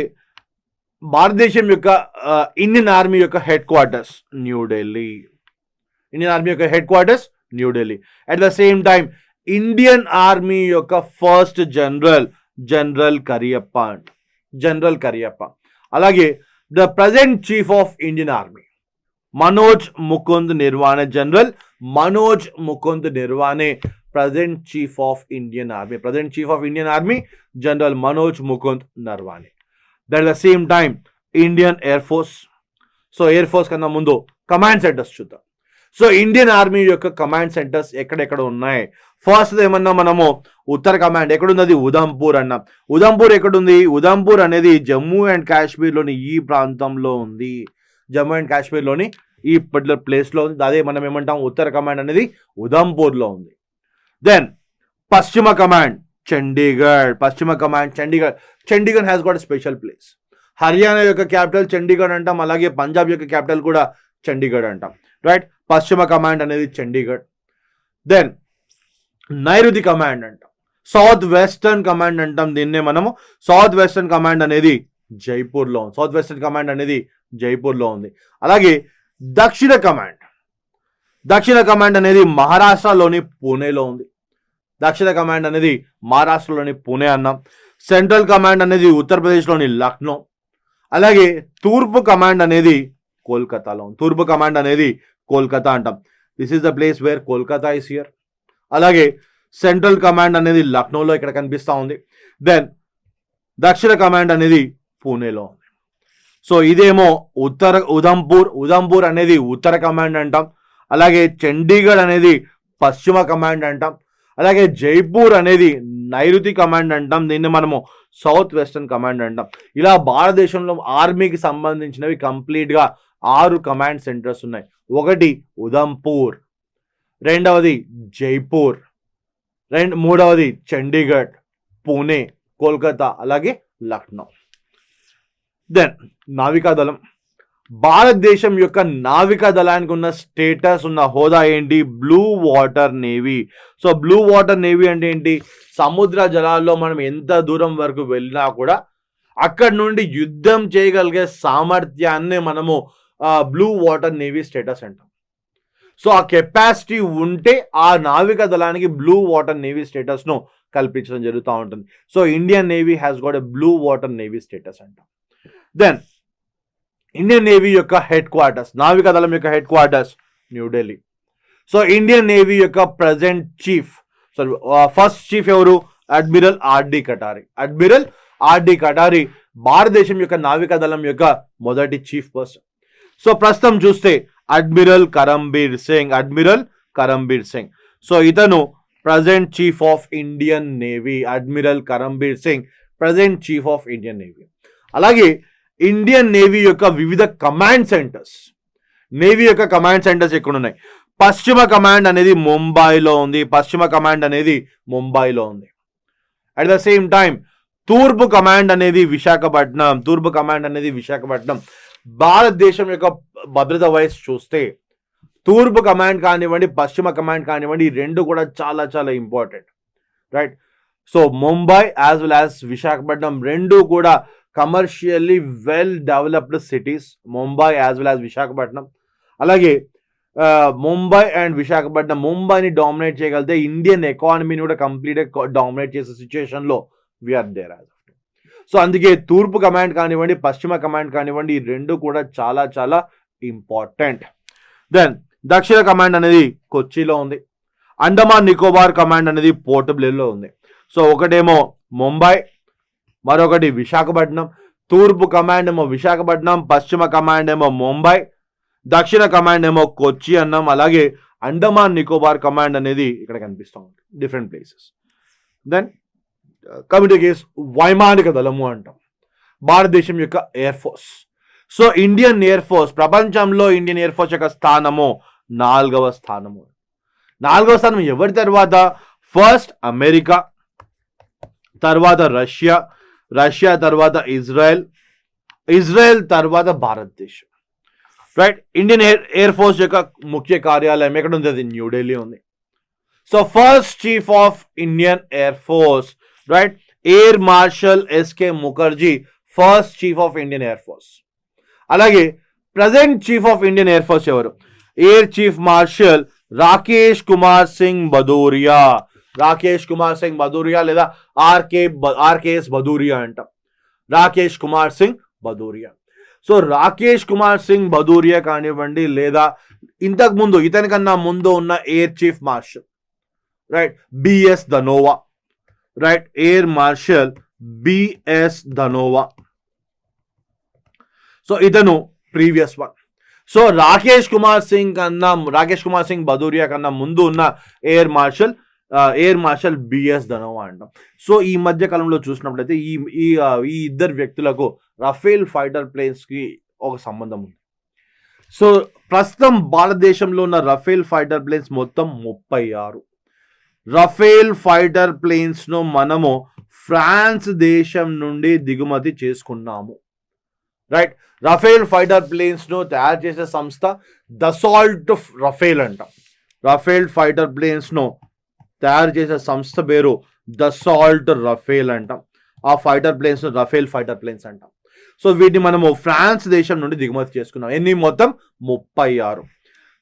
భారతదేశం యొక్క ఇండియన్ ఆర్మీ యొక్క headquarters New Delhi. At the same time Indian army యొక్క ఫస్ట్ జనరల్ కరియప్ప. అలాగే the present chief of Indian army Manoj Mukund Naravane, general Manoj Mukund Naravane, present chief of Indian army general Manoj Mukund Naravane. That the same time Indian air force. So air force కన్నా ముందు command centres చూద్దాం. So Indian army యొక్క command centres ఎక్కడెక్కడ ఉన్నాయి? First ఏమన్నా మనము ఉత్తర command ఎక్కడుంది? అది ఉదంపూర్ అన్నాం. ఉదంపూర్ ఎక్కడుంది? ఉదంపూర్ అనేది జమ్మూ అండ్ కాశ్మీర్లోని ఈ ప్రాంతంలో ఉంది. జమ్మూ అండ్ కాశ్మీర్లోని ఈ పర్టికులర్ ప్లేస్లో ఉంది. అదే మనం ఏమంటాం, ఉత్తర కమాండ్ అనేది ఉదంపూర్లో ఉంది. దెన్ పశ్చిమ command Chandigarh. Chandigarh has got special place. Haryana యొక్క క్యాపిటల్ చండీగఢ్ అంటాం, అలాగే పంజాబ్ యొక్క క్యాపిటల్ కూడా చండీగఢ్ అంటాం. రైట్. పశ్చిమ కమాండ్ అనేది చండీగఢ్. దెన్ నైరుతి కమాండ్ అంటాం, సౌత్ వెస్టర్న్ కమాండ్ అంటాం దీన్నే మనము. సౌత్ వెస్టర్న్ కమాండ్ అనేది జైపూర్లో ఉంది. అలాగే దక్షిణ కమాండ్ అనేది మహారాష్ట్రలోని పూణే అన్నాం. సెంట్రల్ కమాండ్ అనేది ఉత్తరప్రదేశ్లోని లక్నో. అలాగే తూర్పు కమాండ్ అనేది కోల్కతా అంటాం. This is the place where Kolkata is here. అలాగే సెంట్రల్ కమాండ్ అనేది లక్నోలో ఇక్కడ కనిపిస్తూ ఉంది. దెన్ దక్షిణ కమాండ్ అనేది పూణేలో ఉంది. సో ఇదేమో ఉదంపూర్ అనేది ఉత్తర కమాండ్ అంటాం. అలాగే చండీగఢ్ అనేది పశ్చిమ కమాండ్ అంటాం. అలాగే జైపూర్ అనేది నైరుతి కమాండ్ అంటాం, దీన్ని మనము సౌత్ వెస్టర్న్ కమాండ్ అంటాం. ఇలా భారతదేశంలో ఆర్మీకి సంబంధించినవి కంప్లీట్గా 6 కమాండ్ సెంటర్స్ ఉన్నాయి. ఒకటి ఉదంపూర్, రెండవది జైపూర్, మూడవది చండీగఢ్, పూణే, కోల్కతా, అలాగే లక్నో. దెన్ నావికాదళం. భారతదేశం యొక్క నావికా దళానికి ఉన్న స్టేటస్, ఉన్న హోదా ఏంటి? Blue water navy. So blue water navy అంటే ఏంటి? సముద్ర జలాల్లో మనం ఎంత దూరం వరకు వెళ్ళినా కూడా అక్కడి నుండి యుద్ధం చేయగలిగే సామర్థ్యాన్ని మనము బ్లూ వాటర్ నేవీ స్టేటస్ అంటాం. సో ఆ కెపాసిటీ ఉంటే ఆ నావికా దళానికి బ్లూ వాటర్ నేవీ స్టేటస్ను కల్పించడం జరుగుతూ ఉంటుంది. So Indian navy has got a blue water navy status అంటాం. దెన్ ఇండియన్ నేవీ యొక్క హెడ్ క్వార్టర్స్, నావికా దళం యొక్క headquarters New Delhi. So Indian navy యొక్క present chief sorry first chief ఎవరు? Admiral R D Katari. Admiral R D Katari భారతదేశం యొక్క నావికాదళం యొక్క మొదటి చీఫ్ పర్సన్. సో ప్రస్తుతం చూస్తే admiral Karambir Singh, admiral Karambir Singh. So ఇతను present chief of Indian navy. Admiral Karambir Singh present chief of Indian navy. అలాగే ఇండియన్ నేవీ యొక్క వివిధ కమాండ్ సెంటర్స్, నేవీ యొక్క కమాండ్ సెంటర్స్ ఎక్కడ ఉన్నాయి? పశ్చిమ కమాండ్ అనేది ముంబైలో ఉంది. పశ్చిమ కమాండ్ అనేది ముంబైలో ఉంది. అట్ ద సేమ్ టైం తూర్పు కమాండ్ అనేది విశాఖపట్నం. తూర్పు కమాండ్ అనేది విశాఖపట్నం. భారతదేశం యొక్క భద్రత వయసు చూస్తే తూర్పు కమాండ్ కానివ్వండి, పశ్చిమ కమాండ్ కానివ్వండి, ఈ రెండు కూడా చాలా చాలా important, right? So Mumbai as well as Visakhapatnam రెండు కూడా commercially well developed cities. Mumbai as well as Visakhapatnam. అలాగే ముంబై అండ్ విశాఖపట్నం, ముంబైని డామినేట్ చేయగలిగితే ఇండియన్ ఎకానమీని కూడా కంప్లీట్గా డామినేట్ చేసే సిచ్యుయేషన్లో వీఆర్ దేర్ యాజ్. సో అందుకే తూర్పు కమాండ్ కానివ్వండి, పశ్చిమ కమాండ్ కానివ్వండి, ఈ రెండు కూడా చాలా చాలా ఇంపార్టెంట్. దెన్ దక్షిణ కమాండ్ అనేది కొచ్చిలో ఉంది. అండమాన్ నికోబార్ కమాండ్ అనేది పోర్ట్ బ్లేర్లో ఉంది. సో ఒకటేమో ముంబై, మరొకటి విశాఖపట్నం. తూర్పు కమాండ్ ఏమో విశాఖపట్నం, పశ్చిమ కమాండ్ ఏమో ముంబై, దక్షిణ కమాండ్ ఏమో కొచ్చి అన్నాం. అలాగే అండమాన్ నికోబార్ కమాండ్ అనేది ఇక్కడ కనిపిస్తూ ఉంది, different places. Then committee case వైమానిక దళము అంటాం, భారతదేశం యొక్క air force. So Indian air force ప్రపంచంలో ఇండియన్ ఎయిర్ ఫోర్స్ యొక్క స్థానము 4వ స్థానము. 4వ స్థానం ఎవరి తర్వాత? ఫస్ట్ అమెరికా, తర్వాత రష్యా, రష్యా తర్వాత ఇజ్రాయెల్, ఇజ్రాయెల్ తర్వాత భారతదేశం, రైట్? ఇండియన్ ఎయిర్ ఫోర్స్ యొక్క ముఖ్య కార్యాలయం ఎక్కడ ఉంది? అది న్యూఢిల్లీ ఉంది. So first chief of Indian air force, right? Air marshal S K Mukherjee, first chief of Indian air force. అలాగే present chief of Indian air force ఎవరు? Air chief marshal Rakesh Kumar Singh Bhadauria. Rakesh Kumar Singh Bhadauria లేదా ఆర్కేఎస్ భదూరియా అంటాం. రాకేష్ కుమార్ సింగ్ భదూరియా. సో రాకేష్ కుమార్ సింగ్ భదూరియా కానివ్వండి, లేదా ఇంతకు ముందు ఇతని కన్నా ముందు ఉన్న air chief marshal, right, B S Dhanoa, right? Air martial B S Dhanoa. So ఇతను previous one. So Rakesh Kumar Singh Bhadauria కన్నా ముందు ఉన్న ఎయిర్ మార్షల్ బిఎస్ ధనోవా అంటాం. సో ఈ మధ్య కాలంలో చూసినట్లయితే ఈ ఇద్దరు వ్యక్తులకు రఫేల్ ఫైటర్ ప్లేన్స్ కి ఒక సంబంధం ఉంది. సో ప్రస్తుతం భారతదేశంలో ఉన్న రఫేల్ ఫైటర్ ప్లేన్స్ మొత్తం 36. రఫేల్ ఫైటర్ ప్లేన్స్ ను మనము ఫ్రాన్స్ దేశం నుండి దిగుమతి చేసుకున్నాము, రైట్? రఫేల్ ఫైటర్ ప్లేన్స్ ను తయారు చేసే సంస్థ దసాల్ట్ రఫేల్ అంటాం. రఫేల్ ఫైటర్ ప్లేన్స్ ను తయారు చేసే సంస్థ పేరు దసాల్ట్ రఫేల్ అంటాం. ఆ ఫైటర్ ప్లేన్స్ ను రఫేల్ ఫైటర్ ప్లేన్స్ అంటాం. సో వీటిని మనము ఫ్రాన్స్ దేశం నుండి దిగుమతి చేసుకున్నాం. ఎన్ని? మొత్తం 36.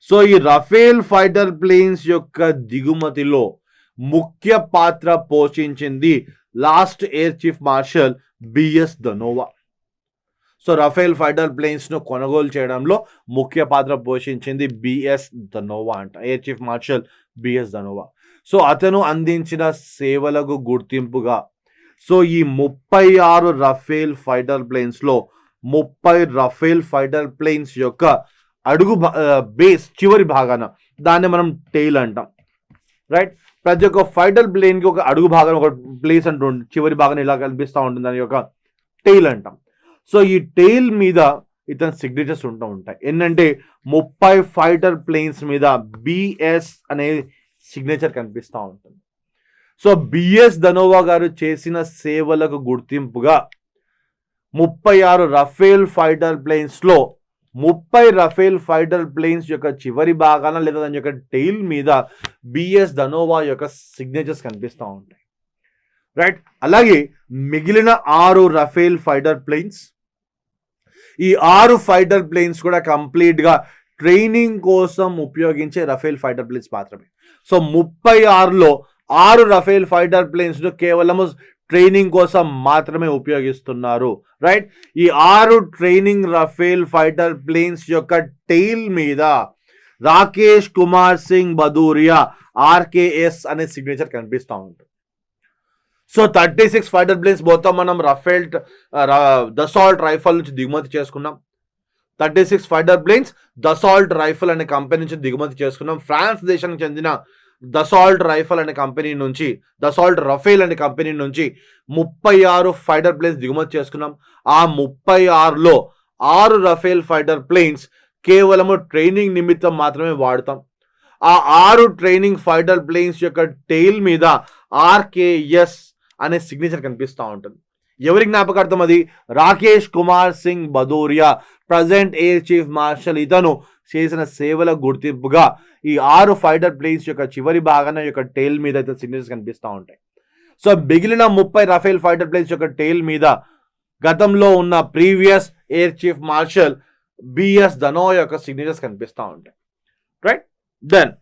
సో ఈ రఫేల్ ఫైటర్ ప్లేన్స్ యొక్క దిగుమతిలో ముఖ్య పాత్ర పోషించింది last air chief marshal B S Dhanoa. So Rafale fighter planes ను కొనుగోలు చేయడంలో ముఖ్య పాత్ర పోషించింది బిఎస్ ధనోవా అంట, air chief marshal B S Dhanoa. So అతను అందించిన సేవలకు గుర్తింపుగా సో ఈ 36 రఫేల్ ఫైటర్ ప్లేన్స్ లో 30 రఫేల్ ఫైటర్ ప్లేన్స్ యొక్క అడుగు బేస్ చివరి భాగాన, దాన్ని మనం టెయిల్ అంటాం, రైట్? ప్రతి ఒక్క ఫైటర్ ప్లేన్ కి ఒక అడుగు భాగం, ఒక ప్లేస్ అంటుంది, చివరి భాగం ఇలా కనిపిస్తూ ఉంటుంది, దాని యొక్క టెయిల్ అంటాం. సో ఈ టెయిల్ మీద ఇతని సిగ్నేచర్స్ ఉంటూ ఉంటాయి. ఏంటంటే 30 ఫైటర్ ప్లేన్స్ మీద బిఎస్ అనే సిగ్నేచర్ కనిపిస్తూ ఉంటుంది. సో బిఎస్ ధనోవా గారు చేసిన సేవలకు గుర్తింపుగా 36 రఫేల్ ఫైటర్ ప్లేన్స్ లో 30 రఫేల్ ఫైటర్ ప్లేన్స్ యొక్క చివరి భాగాన లేదా దాని యొక్క టెయిల్ మీద బిఎస్ ధనోవా యొక్క సిగ్నేచర్స్ కనిపిస్తూ ఉంటాయి, రైట్? అలాగే మిగిలిన 6 రఫేల్ ఫైటర్ ప్లేన్స్, ఈ 6 ఫైటర్ ప్లేన్స్ కూడా కంప్లీట్ గా ట్రైనింగ్ కోసం ఉపయోగించే రఫేల్ ఫైటర్ ప్లేన్స్ మాత్రమే. సో 36లో 6 రఫేల్ ఫైటర్ ప్లేన్స్ కేవలం ట్రైనింగ్ కోసం మాత్రమే ఉపయోగిస్తున్నారు, రైట్? ఈ 6 ట్రైనింగ్ రఫేల్ ఫైటర్ ప్లేన్స్ యొక్క టెయిల్ మీద రాకేష్ కుమార్ సింగ్ భదూరియా ఆర్కేఎస్ అనే సిగ్నేచర్ కనిపిస్తూ ఉంటుంది. సో 36 ఫైటర్ ప్లేన్స్ మొత్తం మనం రఫేల్ దసాల్ట్ రైఫల్ నుంచి దిగుమతి చేసుకున్నాం. 36 ఫైటర్ ప్లేన్స్ దసాల్ట్ రైఫల్ అనే కంపెనీ నుంచి దిగుమతి చేసుకున్నాం. ఫ్రాన్స్ దేశానికి చెందిన దసాల్ట్ రైఫల్ అనే కంపెనీ నుంచి, దసాల్ట్ రఫేల్ అనే కంపెనీ నుంచి 36 ఫైటర్ ప్లేన్స్ దిగుమతి చేసుకున్నాం. ఆ 36లో 6 రఫేల్ ఫైటర్ ప్లేన్స్ కేవలము ట్రైనింగ్ నిమిత్తం మాత్రమే వాడతాం. ఆ 6 ట్రైనింగ్ ఫైటర్ ప్లేన్స్ యొక్క టెయిల్ మీద ఆర్కేఎస్ అనే సిగ్నేచర్ కనిపిస్తూ ఉంటుంది. ఎవరి జ్ఞాపకార్థం అది? Rakesh Kumar Singh Bhadauria, present air chief martial. ఇతను చేసిన సేవల గుర్తింపుగా ఈ 6 ఫైటర్ ప్లేన్స్ యొక్క చివరి భాగాన యొక్క టెయిల్ మీద అయితే సిగ్నేచర్స్ కనిపిస్తూ ఉంటాయి. సో మిగిలిన 30 రఫేల్ ఫైటర్ ప్లేన్స్ యొక్క టెయిల్ మీద గతంలో ఉన్న previous air chief marshal B S Dhanoa యొక్క సిగ్నేచర్స్ కనిపిస్తూ ఉంటాయి. Right. Then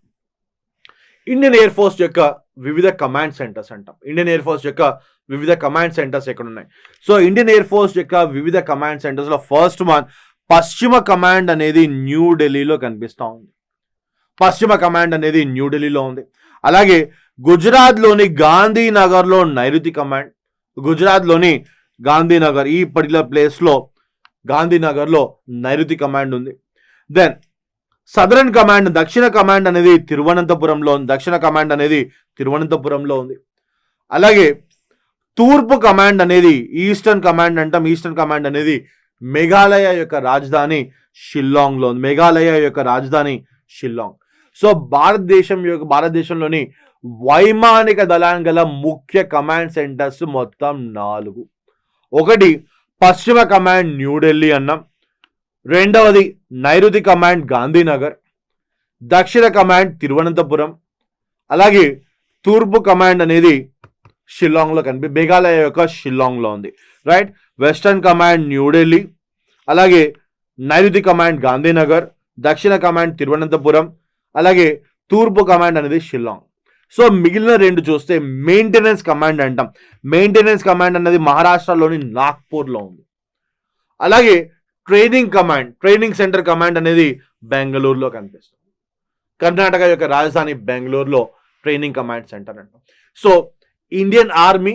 Indian air force యొక్క వివిధ కమాండ్ సెంటర్స్ అంటాం. ఇండియన్ ఎయిర్ ఫోర్స్ యొక్క వివిధ కమాండ్ సెంటర్స్ ఎక్కడ ఉన్నాయి? సో ఇండియన్ ఎయిర్ ఫోర్స్ యొక్క వివిధ కమాండ్ సెంటర్స్లో ఫస్ట్ వన్ పశ్చిమ కమాండ్ అనేది న్యూఢిల్లీలో కనిపిస్తూ ఉంది. పశ్చిమ కమాండ్ అనేది న్యూఢిల్లీలో ఉంది. అలాగే గుజరాత్లోని గాంధీనగర్లో నైరుతి కమాండ్, గుజరాత్లోని గాంధీనగర్ ఈ పర్టికులర్ ప్లేస్లో గాంధీనగర్లో నైరుతి కమాండ్ ఉంది. దెన్ సదరన్ కమాండ్, దక్షిణ కమాండ్ అనేది తిరువనంతపురంలో ఉంది. దక్షిణ కమాండ్ అనేది తిరువనంతపురంలో ఉంది. అలాగే తూర్పు కమాండ్ అనేది ఈస్టర్న్ కమాండ్ అంటాం. ఈస్టర్న్ కమాండ్ అనేది మేఘాలయ యొక్క రాజధాని షిల్లాంగ్లో ఉంది. మేఘాలయ యొక్క రాజధాని షిల్లాంగ్. సో భారతదేశంలోని వైమానిక దళానికి గల ముఖ్య కమాండ్ సెంటర్స్ మొత్తం 4. ఒకటి పశ్చిమ కమాండ్ న్యూఢిల్లీ అన్నాం. రెండవది నైరుతి కమాండ్ గాంధీనగర్. దక్షిణ కమాండ్ తిరువనంతపురం. అలాగే తూర్పు కమాండ్ అనేది షిల్లాంగ్లో మేఘాలయ యొక్క షిల్లాంగ్లో ఉంది. రైట్. Western command New Delhi. అలాగే నైరుతి కమాండ్ గాంధీనగర్. దక్షిణ కమాండ్ తిరువనంతపురం. అలాగే తూర్పు కమాండ్ అనేది షిల్లాంగ్. సో మిగిలిన 2 చూస్తే మెయింటెనెన్స్ కమాండ్ అంటాం. మెయింటెనెన్స్ కమాండ్ అనేది మహారాష్ట్రలోని నాగ్పూర్లో ఉంది. అలాగే training command, training centre command అనేది బెంగళూరులో కనిపిస్తుంది. కర్ణాటక యొక్క రాజధాని బెంగళూరులో ట్రైనింగ్ కమాండ్ సెంటర్ అంటాం. సో ఇండియన్ ఆర్మీ,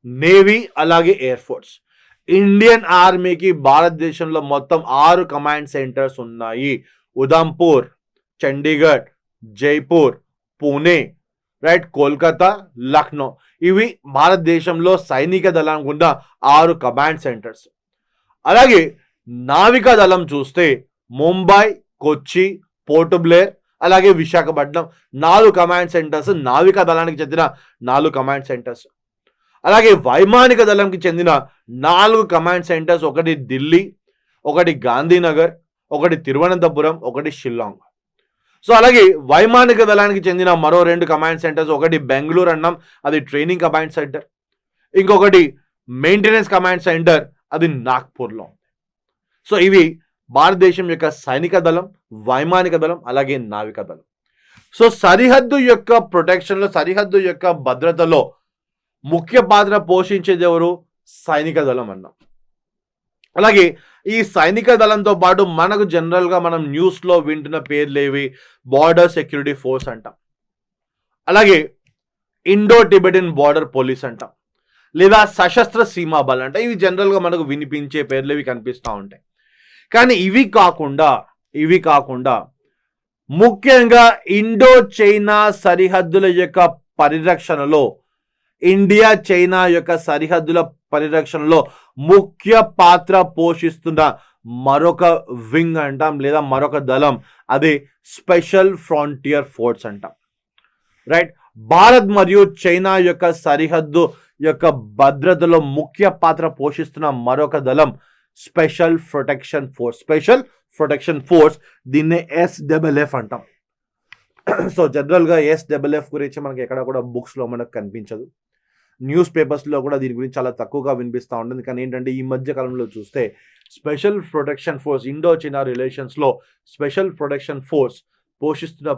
నేవీ, అలాగే ఎయిర్ ఫోర్స్. ఇండియన్ ఆర్మీకి భారతదేశంలో మొత్తం 6 కమాండ్ సెంటర్స్ ఉన్నాయి. ఉదంపూర్, చండీగఢ్, జైపూర్, పూణే, రైట్, కోల్కతా, లక్నో. ఇవి భారతదేశంలో సైనిక దళానికి ఉన్న 6 కమాండ్ సెంటర్స్. అలాగే నావికా దళం చూస్తే ముంబై, కొచ్చి, పోర్ట్ బ్లేర్, అలాగే విశాఖపట్నం 4 కమాండ్ సెంటర్స్. నావికా దళానికి చెందిన 4 కమాండ్ సెంటర్స్. అలాగే వైమానిక దళంకి చెందిన 4 కమాండ్ సెంటర్స్. ఒకటి ఢిల్లీ, ఒకటి గాంధీనగర్, ఒకటి తిరువనంతపురం, ఒకటి షిల్లాంగ్. సో అలాగే వైమానిక దళానికి చెందిన మరో 2 కమాండ్ సెంటర్స్. ఒకటి బెంగళూరు అన్నాం, అది ట్రైనింగ్ కమాండ్ సెంటర్. ఇంకొకటి మెయింటెనెన్స్ కమాండ్ సెంటర్, అది నాగ్పూర్లో. సో ఇవి భారతదేశం యొక్క సైనిక దళం, వైమానిక దళం, అలాగే నావికా దళం. సో సరిహద్దు యొక్క ప్రొటెక్షన్లో, సరిహద్దు యొక్క భద్రతలో ముఖ్య పాత్ర పోషించేది ఎవరు? సైనిక దళం అన్నాం. అలాగే ఈ సైనిక దళంతో పాటు మనకు జనరల్గా మనం న్యూస్లో వింటున్న పేర్లేవి? బార్డర్ సెక్యూరిటీ ఫోర్స్ అంటాం. అలాగే ఇండో టిబెటన్ బార్డర్ పోలీస్ అంటాం, లేదా సశస్త్ర సీమా బల్ అంట. ఇవి జనరల్గా మనకు వినిపించే పేర్లు, ఇవి కనిపిస్తూ ఉంటాయి. కానీ ఇవి కాకుండా ముఖ్యంగా ఇండో చైనా సరిహద్దుల యొక్క పరిరక్షణలో, ఇండియా చైనా యొక్క సరిహద్దుల పరిరక్షణలో ముఖ్య పాత్ర పోషిస్తున్న మరొక వింగ్ అంటాం, లేదా మరొక దళం, అది స్పెషల్ ఫ్రాంటియర్ ఫోర్స్ అంటాం. రైట్. భారత్ మరియు చైనా యొక్క సరిహద్దు యొక్క భద్రతలో ముఖ్య పాత్ర పోషిస్తున్న మరొక దళం special protection force. Special protection force, దీన్నే SFF అంటాం. సో జనరల్గా SFF గురించి మనకి ఎక్కడ కూడా బుక్స్లో మనకు కనిపించదు. న్యూస్ పేపర్స్లో కూడా దీని గురించి చాలా తక్కువగా వినిపిస్తూ ఉంటుంది. కానీ ఏంటంటే ఈ మధ్య కాలంలో చూస్తే special protection force, Indo China రిలేషన్స్లో స్పెషల్ ప్రొటెక్షన్ ఫోర్స్ పోషిస్తున్న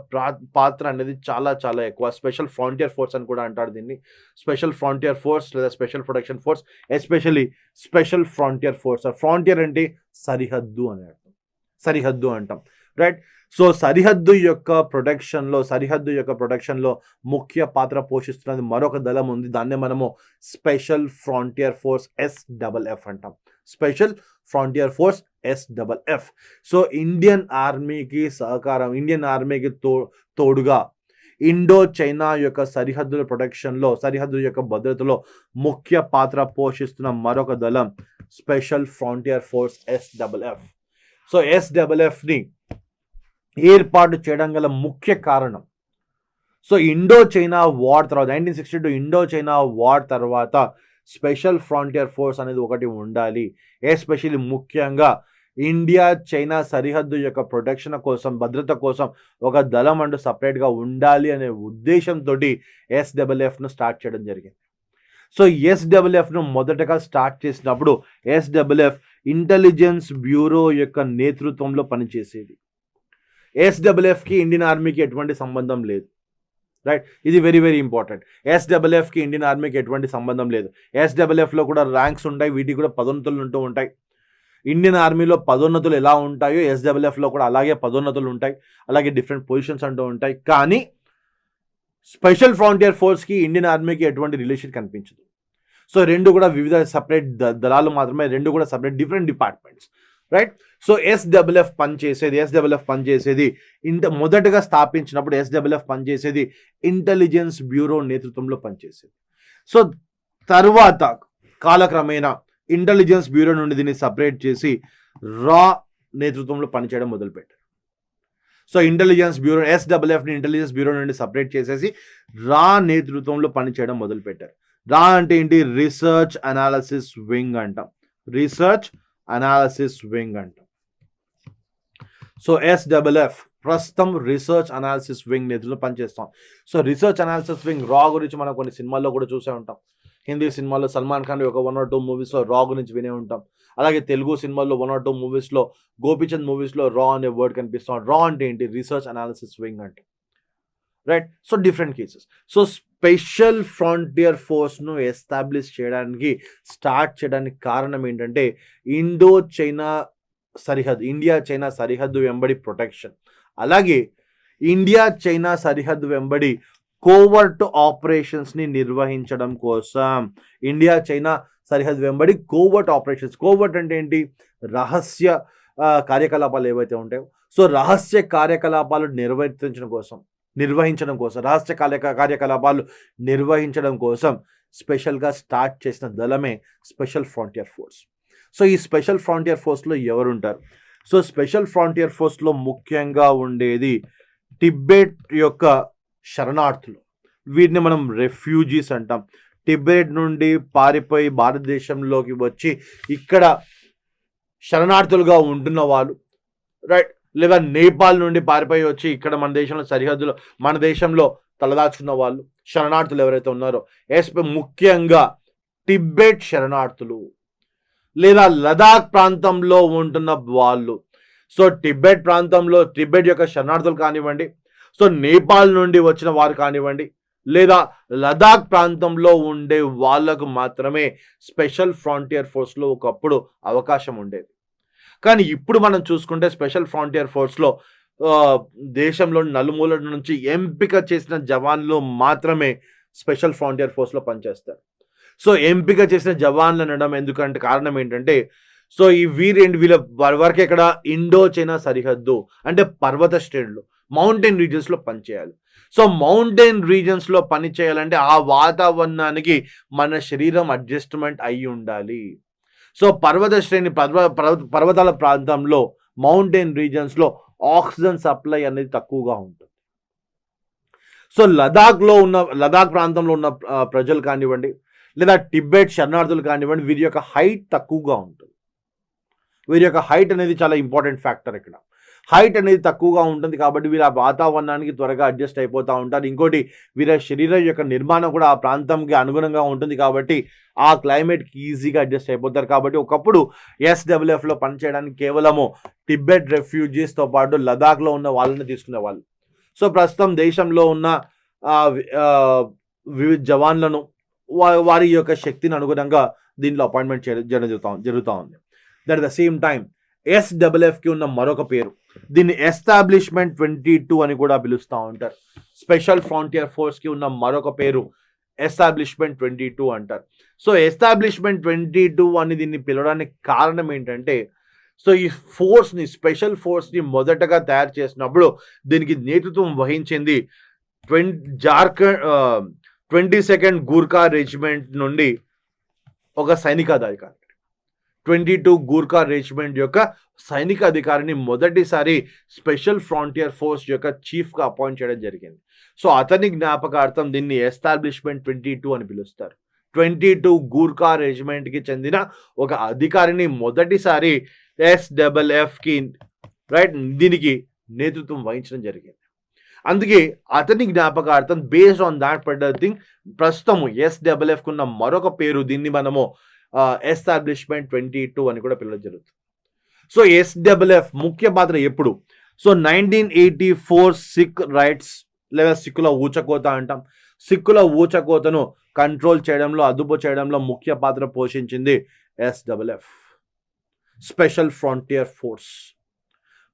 పాత్ర అనేది చాలా చాలా ఎక్కువ. స్పెషల్ ఫ్రాంటియర్ ఫోర్స్ అని కూడా అంటారు దీన్ని. స్పెషల్ ఫ్రాంటియర్ ఫోర్స్ లేదా special protection force, especially special frontier force. Frontier అంటే సరిహద్దు అని అర్థం, సరిహద్దు అంటాం. రైట్. సో సరిహద్దు యొక్క ప్రొటెక్షన్లో ముఖ్య పాత్ర పోషిస్తున్నది మరొక దళం ఉంది. దాన్నే మనము స్పెషల్ ఫ్రాంటియర్ ఫోర్స్ SFF అంటాం. Special frontier force SFF. So Indian ఆర్మీకి తోడుగా ఇండో చైనా యొక్క సరిహద్దుల ప్రొటెక్షన్లో, సరిహద్దు యొక్క భద్రతలో ముఖ్య పాత్ర పోషిస్తున్న మరొక దళం special frontier force SFF. So SFFని ఏర్పాటు చేయడం గల ముఖ్య కారణం, సో ఇండో చైనా వార్ తర్వాత 1962 ఇండో చైనా వార్ తర్వాత స్పెషల్ ఫ్రాంటియర్ ఫోర్స్ అనేది ఒకటి ఉండాలి. ఎస్పెషల్లీ ముఖ్యంగా ఇండియా చైనా సరిహద్దు యొక్క ప్రొటెక్షన్ కోసం, భద్రత కోసం ఒక దళం అంటూ సపరేట్గా ఉండాలి అనే ఉద్దేశంతో SFFను స్టార్ట్ చేయడం జరిగింది. సో SFFను మొదటగా స్టార్ట్ చేసినప్పుడు SFF ఇంటెలిజెన్స్ బ్యూరో యొక్క నేతృత్వంలో పనిచేసేది. SFFకి ఇండియన్ ఆర్మీకి ఎటువంటి సంబంధం లేదు. రైట్, ఇది వెరీ వెరీ ఇంపార్టెంట్. SFFకి ఇండియన్ ఆర్మీకి ఎటువంటి సంబంధం లేదు. SFFలో కూడా ర్యాంక్స్ ఉంటాయి, వీటికి కూడా పదోన్నతులు ఉంటూ ఉంటాయి. ఇండియన్ ఆర్మీలో పదోన్నతులు ఎలా ఉంటాయో SFFలో కూడా అలాగే పదోన్నతులు ఉంటాయి, అలాగే డిఫరెంట్ పొజిషన్స్ అంటూ ఉంటాయి. కానీ స్పెషల్ ఫ్రాంటియర్ ఫోర్స్కి ఇండియన్ ఆర్మీకి ఎటువంటి రిలేషన్ కనిపించదు. సో రెండు కూడా వివిధ సపరేట్ దళాలు మాత్రమే, రెండు కూడా separate different departments. Right. So SFF పనిచేసేది మొదటగా స్థాపించినప్పుడు SFF పనిచేసేది ఇంటెలిజెన్స్ బ్యూరో నేతృత్వంలో పనిచేసేది. సో తర్వాత కాలక్రమేణా ఇంటెలిజెన్స్ బ్యూరో నుండి దీన్ని సపరేట్ చేసి రా నేతృత్వంలో పనిచేయడం మొదలుపెట్టారు. సో SFFని ఇంటెలిజెన్స్ బ్యూరో నుండి సపరేట్ చేసేసి రా నేతృత్వంలో పనిచేయడం మొదలుపెట్టారు. రా అంటే ఏంటి? రీసెర్చ్ అనాలిసిస్ వింగ్ అంటాం. సో SFF ప్రస్తుతం రీసెర్చ్ అనాలిసిస్ వింగ్ నేతృత్వంలో పనిచేస్తాం. సో రీసెర్చ్ అనాలిసిస్ వింగ్ రా గురించి మనం కొన్ని సినిమాల్లో కూడా చూసే ఉంటాం. హిందీ సినిమాల్లో సల్మాన్ ఖాన్ ఒక 1 or 2 మూవీస్లో రా గురించి వినే ఉంటాం. అలాగే తెలుగు సినిమాల్లో 1 or 2 మూవీస్లో, గోపీచంద్ మూవీస్లో రా అనే వర్డ్ కనిపిస్తాం. రా అంటే ఏంటి? రీసెర్చ్ అనాలిసిస్ వింగ్ అంటే. Right. So different cases. So special frontier ఫోర్స్ను ఎస్టాబ్లిష్ చేయడానికి, స్టార్ట్ చేయడానికి కారణం ఏంటంటే ఇండియా చైనా సరిహద్దు వెంబడి ప్రొటెక్షన్, అలాగే ఇండియా చైనా సరిహద్దు వెంబడి కోవర్ట్ ఆపరేషన్స్ని నిర్వహించడం కోసం. ఇండియా చైనా సరిహద్దు వెంబడి కోవర్ట్ ఆపరేషన్స్. కోవర్ట్ అంటే ఏంటి? రహస్య కార్యకలాపాలు ఏవైతే ఉంటాయో, సో రహస్య కార్యకలాపాలు నిర్వహించడం కోసం స్పెషల్గా స్టార్ట్ చేసిన దళమే స్పెషల్ ఫ్రాంటియర్ ఫోర్స్. సో ఈ స్పెషల్ ఫ్రాంటియర్ ఫోర్స్లో ఎవరు ఉంటారు? సో స్పెషల్ ఫ్రాంటియర్ ఫోర్స్లో ముఖ్యంగా ఉండేది టిబెట్ యొక్క శరణార్థులు. వీటిని మనం రెఫ్యూజీస్ అంటాం. టిబెట్ నుండి పారిపోయి భారతదేశంలోకి వచ్చి ఇక్కడ శరణార్థులుగా ఉంటున్న వాళ్ళు, రైట్, లేదా నేపాల్ నుండి పారిపోయి వచ్చి ఇక్కడ మన దేశంలో తలదాచుకున్న వాళ్ళు, శరణార్థులు ఎవరైతే ఉన్నారో, ముఖ్యంగా టిబెట్ శరణార్థులు లేదా లదాఖ్ ప్రాంతంలో ఉంటున్న వాళ్ళు. సో టిబెట్ యొక్క శరణార్థులు కానివ్వండి, సో నేపాల్ నుండి వచ్చిన వారు కానివ్వండి, లేదా లదాఖ్ ప్రాంతంలో ఉండే వాళ్ళకు మాత్రమే స్పెషల్ ఫ్రాంటియర్ ఫోర్స్లో ఒకప్పుడు అవకాశం ఉండేది. కానీ ఇప్పుడు మనం చూసుకుంటే స్పెషల్ ఫ్రాంటియర్ ఫోర్స్లో దేశంలోని నలుమూలల నుంచి ఎంపిక చేసిన జవాన్లు మాత్రమే స్పెషల్ ఫ్రాంటియర్ ఫోర్స్లో పనిచేస్తారు. సో ఎంపిక చేసిన జవాన్లు అనడం ఎందుకంటే కారణం ఏంటంటే, సో వీళ్ళ వరకు ఇక్కడ ఇండో చైనా సరిహద్దు అంటే పర్వత శ్రేణులు, మౌంటైన్ రీజన్స్లో పనిచేయాలి. సో మౌంటైన్ రీజన్స్లో పని చేయాలంటే ఆ వాతావరణానికి మన శరీరం అడ్జస్ట్మెంట్ అయి ఉండాలి. సో పర్వతాల ప్రాంతంలో, మౌంటైన్ రీజన్స్లో ఆక్సిజన్ సప్లై అనేది తక్కువగా ఉంటుంది. సో లదాఖ్ ప్రాంతంలో ఉన్న ప్రజలు కానివ్వండి, లేదా టిబెట్ శరణార్థులు కానివ్వండి, వీరి యొక్క హైట్ తక్కువగా ఉంటుంది. వీరి యొక్క హైట్ అనేది చాలా ఇంపార్టెంట్ ఫ్యాక్టర్. ఇక్కడ హైట్ అనేది తక్కువగా ఉంటుంది కాబట్టి వీరు ఆ వాతావరణానికి త్వరగా అడ్జస్ట్ అయిపోతూ ఉంటారు. ఇంకోటి, వీరి శరీరం యొక్క నిర్మాణం కూడా ఆ ప్రాంతంకి అనుగుణంగా ఉంటుంది కాబట్టి ఆ క్లైమేట్కి ఈజీగా అడ్జస్ట్ అయిపోతారు. కాబట్టి ఒకప్పుడు SFFలో పనిచేయడానికి కేవలము టిబెట్ రెఫ్యూజీస్తో పాటు లదాఖ్లో ఉన్న వాళ్ళని తీసుకునేవాళ్ళు. సో ప్రస్తుతం దేశంలో ఉన్న వివిధ జవాన్లను వారి యొక్క శక్తిని అనుగుణంగా దీనిలో అపాయింట్మెంట్ చేయడం జరుగుతూ ఉంది. That the same time SFF కి ఉన్న మరొక పేరు. దీన్ని ఎస్టాబ్లిష్మెంట్ 22 అని కూడా పిలుస్తూ ఉంటారు. స్పెషల్ ఫ్రాంటియర్ ఫోర్స్ కి ఉన్న మరొక పేరు ఎస్టాబ్లిష్మెంట్ 22 అంటారు. సో ఎస్టాబ్లిష్మెంట్ 22 అని దీన్ని పిలవడానికి కారణం ఏంటంటే, సో ఈ ఫోర్స్ని, స్పెషల్ ఫోర్స్ని మొదటగా తయారు చేసినప్పుడు దీనికి నేతృత్వం వహించింది జార్ఖండ్ 22nd గూర్ఖా రెజిమెంట్ నుండి ఒక సైనిక అధికారి. 22 గూర్ఖా రెజిమెంట్ యొక్క సైనిక అధికారిని మొదటిసారి స్పెషల్ ఫ్రాంటియర్ ఫోర్స్ యొక్క చీఫ్గా అపాయింట్ చేయడం జరిగింది. సో అతని జ్ఞాపకార్థం దీన్ని ఎస్టాబ్లిష్మెంట్ 22 అని పిలుస్తారు. 22 గూర్ఖా రెజిమెంట్కి చెందిన ఒక అధికారిని మొదటిసారి SFFకి దీనికి నేతృత్వం వహించడం జరిగింది. అందుకే అతని జ్ఞాపకార్థం based on that particular thing ప్రస్తుతము SFFకు ఉన్న మరొక పేరు, దీన్ని మనము ఎస్టాబ్లిష్మెంట్ 22 అని కూడా పిలవడం జరుగుతుంది. సో SFF ముఖ్య పాత్ర ఎప్పుడు? సో 1984 సిక్ రైట్స్ లేదా సిక్కుల ఊచకోత అంటాం. సిక్కుల ఊచకోతను కంట్రోల్ చేయడంలో, అదుపు చేయడంలో ముఖ్య పాత్ర పోషించింది SFF, special frontier force.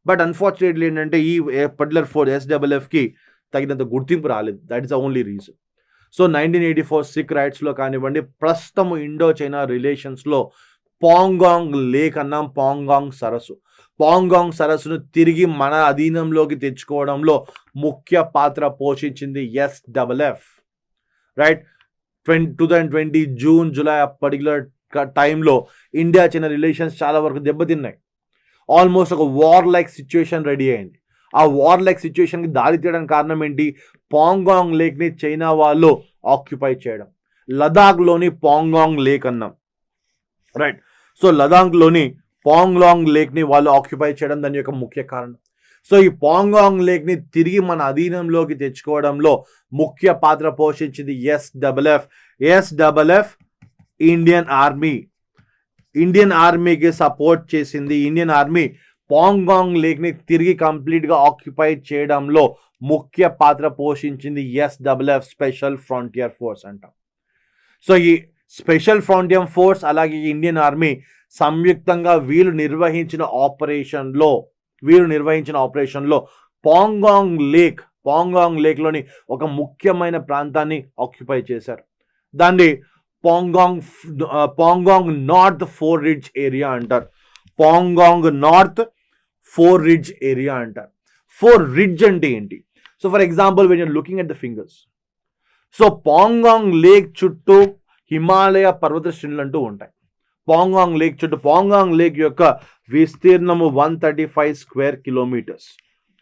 But unfortunately ఏంటంటే ఈ పర్టికులర్ ఫోర్స్ SFFకి తగినంత గుర్తింపు రాలేదు. That is the only reason. So 1984 Sikh రైట్స్లో కానివ్వండి, ప్రస్తుతం ఇండో చైనా రిలేషన్స్లో పాంగాంగ్ లేక్ అన్నాం, పాంగాంగ్ సరస్సు. పాంగాంగ్ సరస్సును తిరిగి మన అధీనంలోకి తెచ్చుకోవడంలో ముఖ్య పాత్ర పోషించింది SFF. 2020 జూన్, జూలై ఆ పర్టికులర్ టైంలో ఇండియా చైనా రిలేషన్స్ చాలా వరకు దెబ్బతిన్నాయి. ఆల్మోస్ట్ ఒక వార్ లైక్ సిచ్యువేషన్ రెడీ అయింది. ఆ వార్ లైక్ సిచ్యువేషన్కి దారి తీయడానికి కారణం ఏంటి? పాంగాంగ్ లేక్ని చైనా వాళ్ళు ఆక్యుపై చేయడం. లదాఖ్లోని పాంగాంగ్ లేక్ అన్నాం. సో లదాఖ్లోని పాంగాంగ్ లేక్ని వాళ్ళు ఆక్యుపై చేయడం దాని యొక్క ముఖ్య కారణం. సో ఈ పాంగాంగ్ లేక్ని తిరిగి మన అధీనంలోకి తెచ్చుకోవడంలో ముఖ్య పాత్ర పోషించింది SFF. ఇండియన్ ఆర్మీకి సపోర్ట్ చేసింది. ఇండియన్ ఆర్మీ పాంగాంగ్ లేక్ని తిరిగి కంప్లీట్గా ఆక్యుపై చేయడంలో ముఖ్య పాత్ర పోషించింది SFF, స్పెషల్ ఫ్రాంటియర్ ఫోర్స్ అంటాం. సో ఈ స్పెషల్ ఫ్రాంటియర్ ఫోర్స్ అలాగే ఇండియన్ ఆర్మీ సంయుక్తంగా వీళ్ళు నిర్వహించిన ఆపరేషన్లో పాంగాంగ్ లేక్లోని ఒక ముఖ్యమైన ప్రాంతాన్ని ఆక్యుపై చేశారు. దాన్ని Pangong north four ridge area అంటారు. Pangong north four ridge area అంటారు. ఫోర్ రిడ్జ్ అంటే ఏంటి? So for example when you're looking at the fingers, so Pangong lake చుట్టూ హిమాలయ పర్వత శ్రేణులు అంటూ ఉంటాయి. పాంగాంగ్ లేక్ చుట్టూ, పాంగాంగ్ లేక్ యొక్క విస్తీర్ణము 135 స్క్వేర్ కిలోమీటర్స్.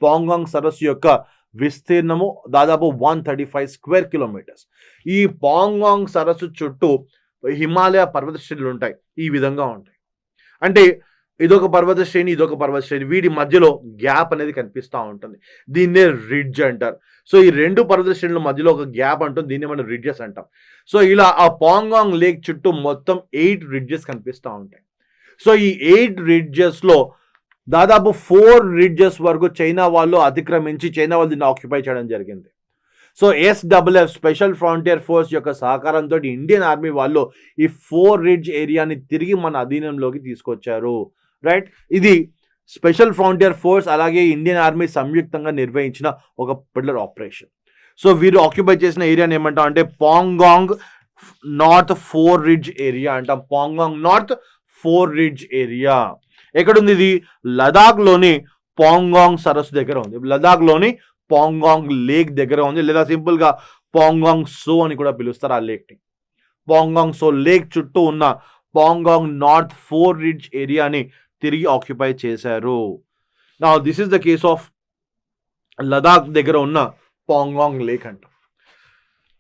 పాంగాంగ్ సరస్సు యొక్క విస్తీర్ణము దాదాపు 135 స్క్వేర్ కిలోమీటర్స్. ఈ పాంగాంగ్ సరస్సు చుట్టూ హిమాలయ పర్వత శ్రేణులు ఉంటాయి. ఈ విధంగా ఉంటాయి. అంటే ఇదొక పర్వత శ్రేణి, ఇదొక పర్వత శ్రేణి, వీటి మధ్యలో గ్యాప్ అనేది కనిపిస్తూ ఉంటుంది. దీన్నే రిడ్జ్ అంటారు. సో ఈ రెండు పర్వత శ్రేణుల మధ్యలో ఒక గ్యాప్ ఉంటుంది. దీన్ని మనం రిడ్జెస్ అంటాం. సో ఇలా ఆ పాంగాంగ్ లేక్ చుట్టూ మొత్తం 8 రిడ్జెస్ కనిపిస్తూ ఉంటాయి. సో ఈ 8 రిడ్జెస్లో దాదాపు 4 రిడ్జెస్ వరకు చైనా వాళ్ళు అతిక్రమించి చైనా వాళ్ళు దీన్ని ఆక్యుపై చేయడం జరిగింది. So SFF, special frontier force యొక్క సహకారంతో ఇండియన్ ఆర్మీ వాళ్ళు ఈ 4 రిడ్జ్ ఏరియాని తిరిగి మన అధీనంలోకి తీసుకొచ్చారు. ఇది స్పెషల్ ఫ్రాంటియర్ ఫోర్స్ అలాగే ఇండియన్ ఆర్మీ సంయుక్తంగా నిర్వహించిన ఒక పర్టికులర్ ఆపరేషన్. సో వీరు ఆక్యుపై చేసిన ఏరియాని ఏమంటాం అంటే Pangong north four ridge area అంటాం. Pangong north four ridge area ఎక్కడుంది? ఇది లదాఖ్లోని పాంగాంగ్ సరస్సు దగ్గర ఉంది. లదాఖ్లోని పాంగాంగ్ లేక్ దగ్గర ఉంది, లేదా సింపుల్గా పాంగాంగ్ సో అని కూడా పిలుస్తారు ఆ లేక్ని. పాంగాంగ్ సో లేక్ చుట్టూ ఉన్న పాంగాంగ్ నార్త్ ఫోర్ రిడ్జ్ ఏరియాని తిరిగి ఆక్యుపై చేశారు. నా this is the case of Ladakh దగ్గర ఉన్న పాంగాంగ్ లేక్ అంట.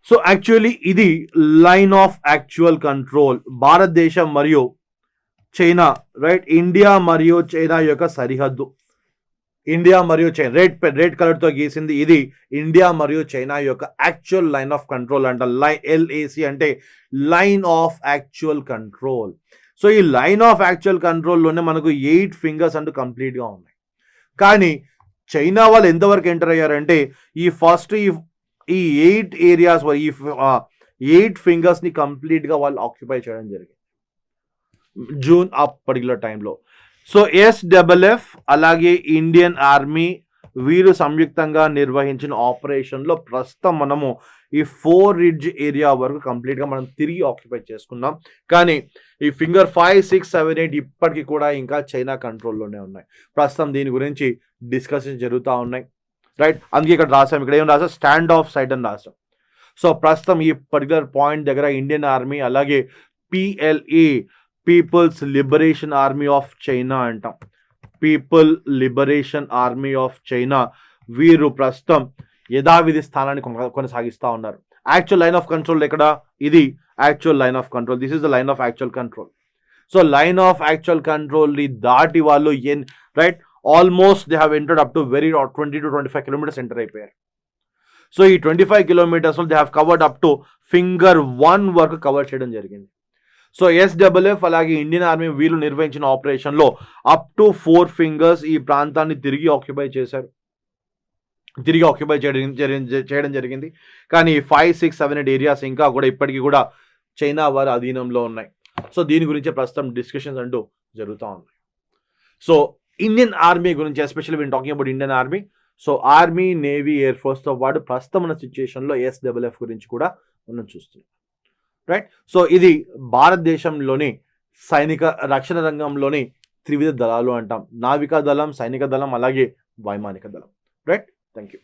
సో యాక్చువల్లీ ఇది లైన్ ఆఫ్ యాక్చువల్ కంట్రోల్, భారతదేశం మరియు చైనా, ఇండియా మరియు చైనా యొక్క సరిహద్దు. ఇండియా మరియు చైనా రెడ్ కలర్తో గీసింది, ఇది ఇండియా మరియు చైనా యొక్క యాక్చువల్ లైన్ ఆఫ్ కంట్రోల్ అంట. LAC అంటే line of actual control. So ఈ లైన్ ఆఫ్ యాక్చువల్ కంట్రోల్లోనే మనకు 8 ఫింగర్స్ అంటూ కంప్లీట్గా ఉన్నాయి. కానీ చైనా వాళ్ళు ఎంతవరకు ఎంటర్ అయ్యారంటే ఈ 8 ఏరియాస్, ఈ 8 ఫింగర్స్ని కంప్లీట్గా వాళ్ళు ఆక్యుపై చేయడం జరిగింది జూన్ ఆ పర్టికులర్ టైంలో. సో ఎస్డబ్ల్యూఎఫ్ అలాగే ఇండియన్ ఆర్మీ వీరు సంయుక్తంగా నిర్వహించిన ఆపరేషన్లో ప్రస్తుతం మనము ఈ 4 రిడ్జ్ ఏరియా వరకు కంప్లీట్గా మనం తిరిగి ఆక్యుపై చేసుకున్నాం. కానీ ఈ ఫింగర్ 5, 6, 7, 8 ఇప్పటికీ కూడా ఇంకా చైనా కంట్రోల్లోనే ఉన్నాయి. ప్రస్తుతం దీని గురించి డిస్కషన్స్ జరుగుతూ ఉన్నాయి, రైట్. అందుకే ఇక్కడ రాసాం, ఇక్కడ ఏం రాసాం, స్టాండ్ ఆఫ్ సైట్ అని రాసాం. సో ప్రస్తుతం ఈ పర్టికులర్ పాయింట్ దగ్గర ఇండియన్ ఆర్మీ అలాగే PLA people's liberation army of China అంటాం, people liberation army of China వీరు ప్రస్తుతం యథావిధి స్థానాన్ని కొనసాగిస్తూ ఉన్నారు. యాక్చువల్ లైన్ ఆఫ్ కంట్రోల్ ఎక్కడ, ఇది actual line of control, this is the line of actual control. So line of actual కంట్రోల్ని దాటి వాళ్ళు right almost they have entered up to very 20 to 25 kilometres enter అయిపోయారు. సో ఈ 25 కిలోమీటర్స్లో they have covered up to finger 1 వరకు cover చేయడం జరిగింది. So SWF అలాగే ఇండియన్ ఆర్మీ వీళ్ళు నిర్వహించిన ఆపరేషన్లో అప్ టు 4 ఫింగర్స్ ఈ ప్రాంతాన్ని తిరిగి ఆక్యుపై చేయడం జరిగింది. కానీ 5, 6, 7, 8 ఏరియాస్ ఇంకా కూడా ఇప్పటికీ కూడా చైనా వారి అధీనంలో ఉన్నాయి. సో దీని గురించి ప్రస్తుతం డిస్కషన్స్ అంటూ జరుగుతూ ఉన్నాయి. సో ఇండియన్ ఆర్మీ గురించి especially when talking about Indian army. So army, navy, air ఫోర్స్తో పాటు ప్రస్తుతం ఉన్న సిచ్యుయేషన్లో ఎస్డబ్ల్యూఎఫ్ గురించి కూడా మనం చూస్తున్నాం, రైట్. సో ఇది భారతదేశంలోని సైనిక రక్షణ రంగంలోని త్రివిధ దళాలు అంటాం, నావికా దళం, సైనిక దళం అలాగే వైమానిక దళం, రైట్. Thank you.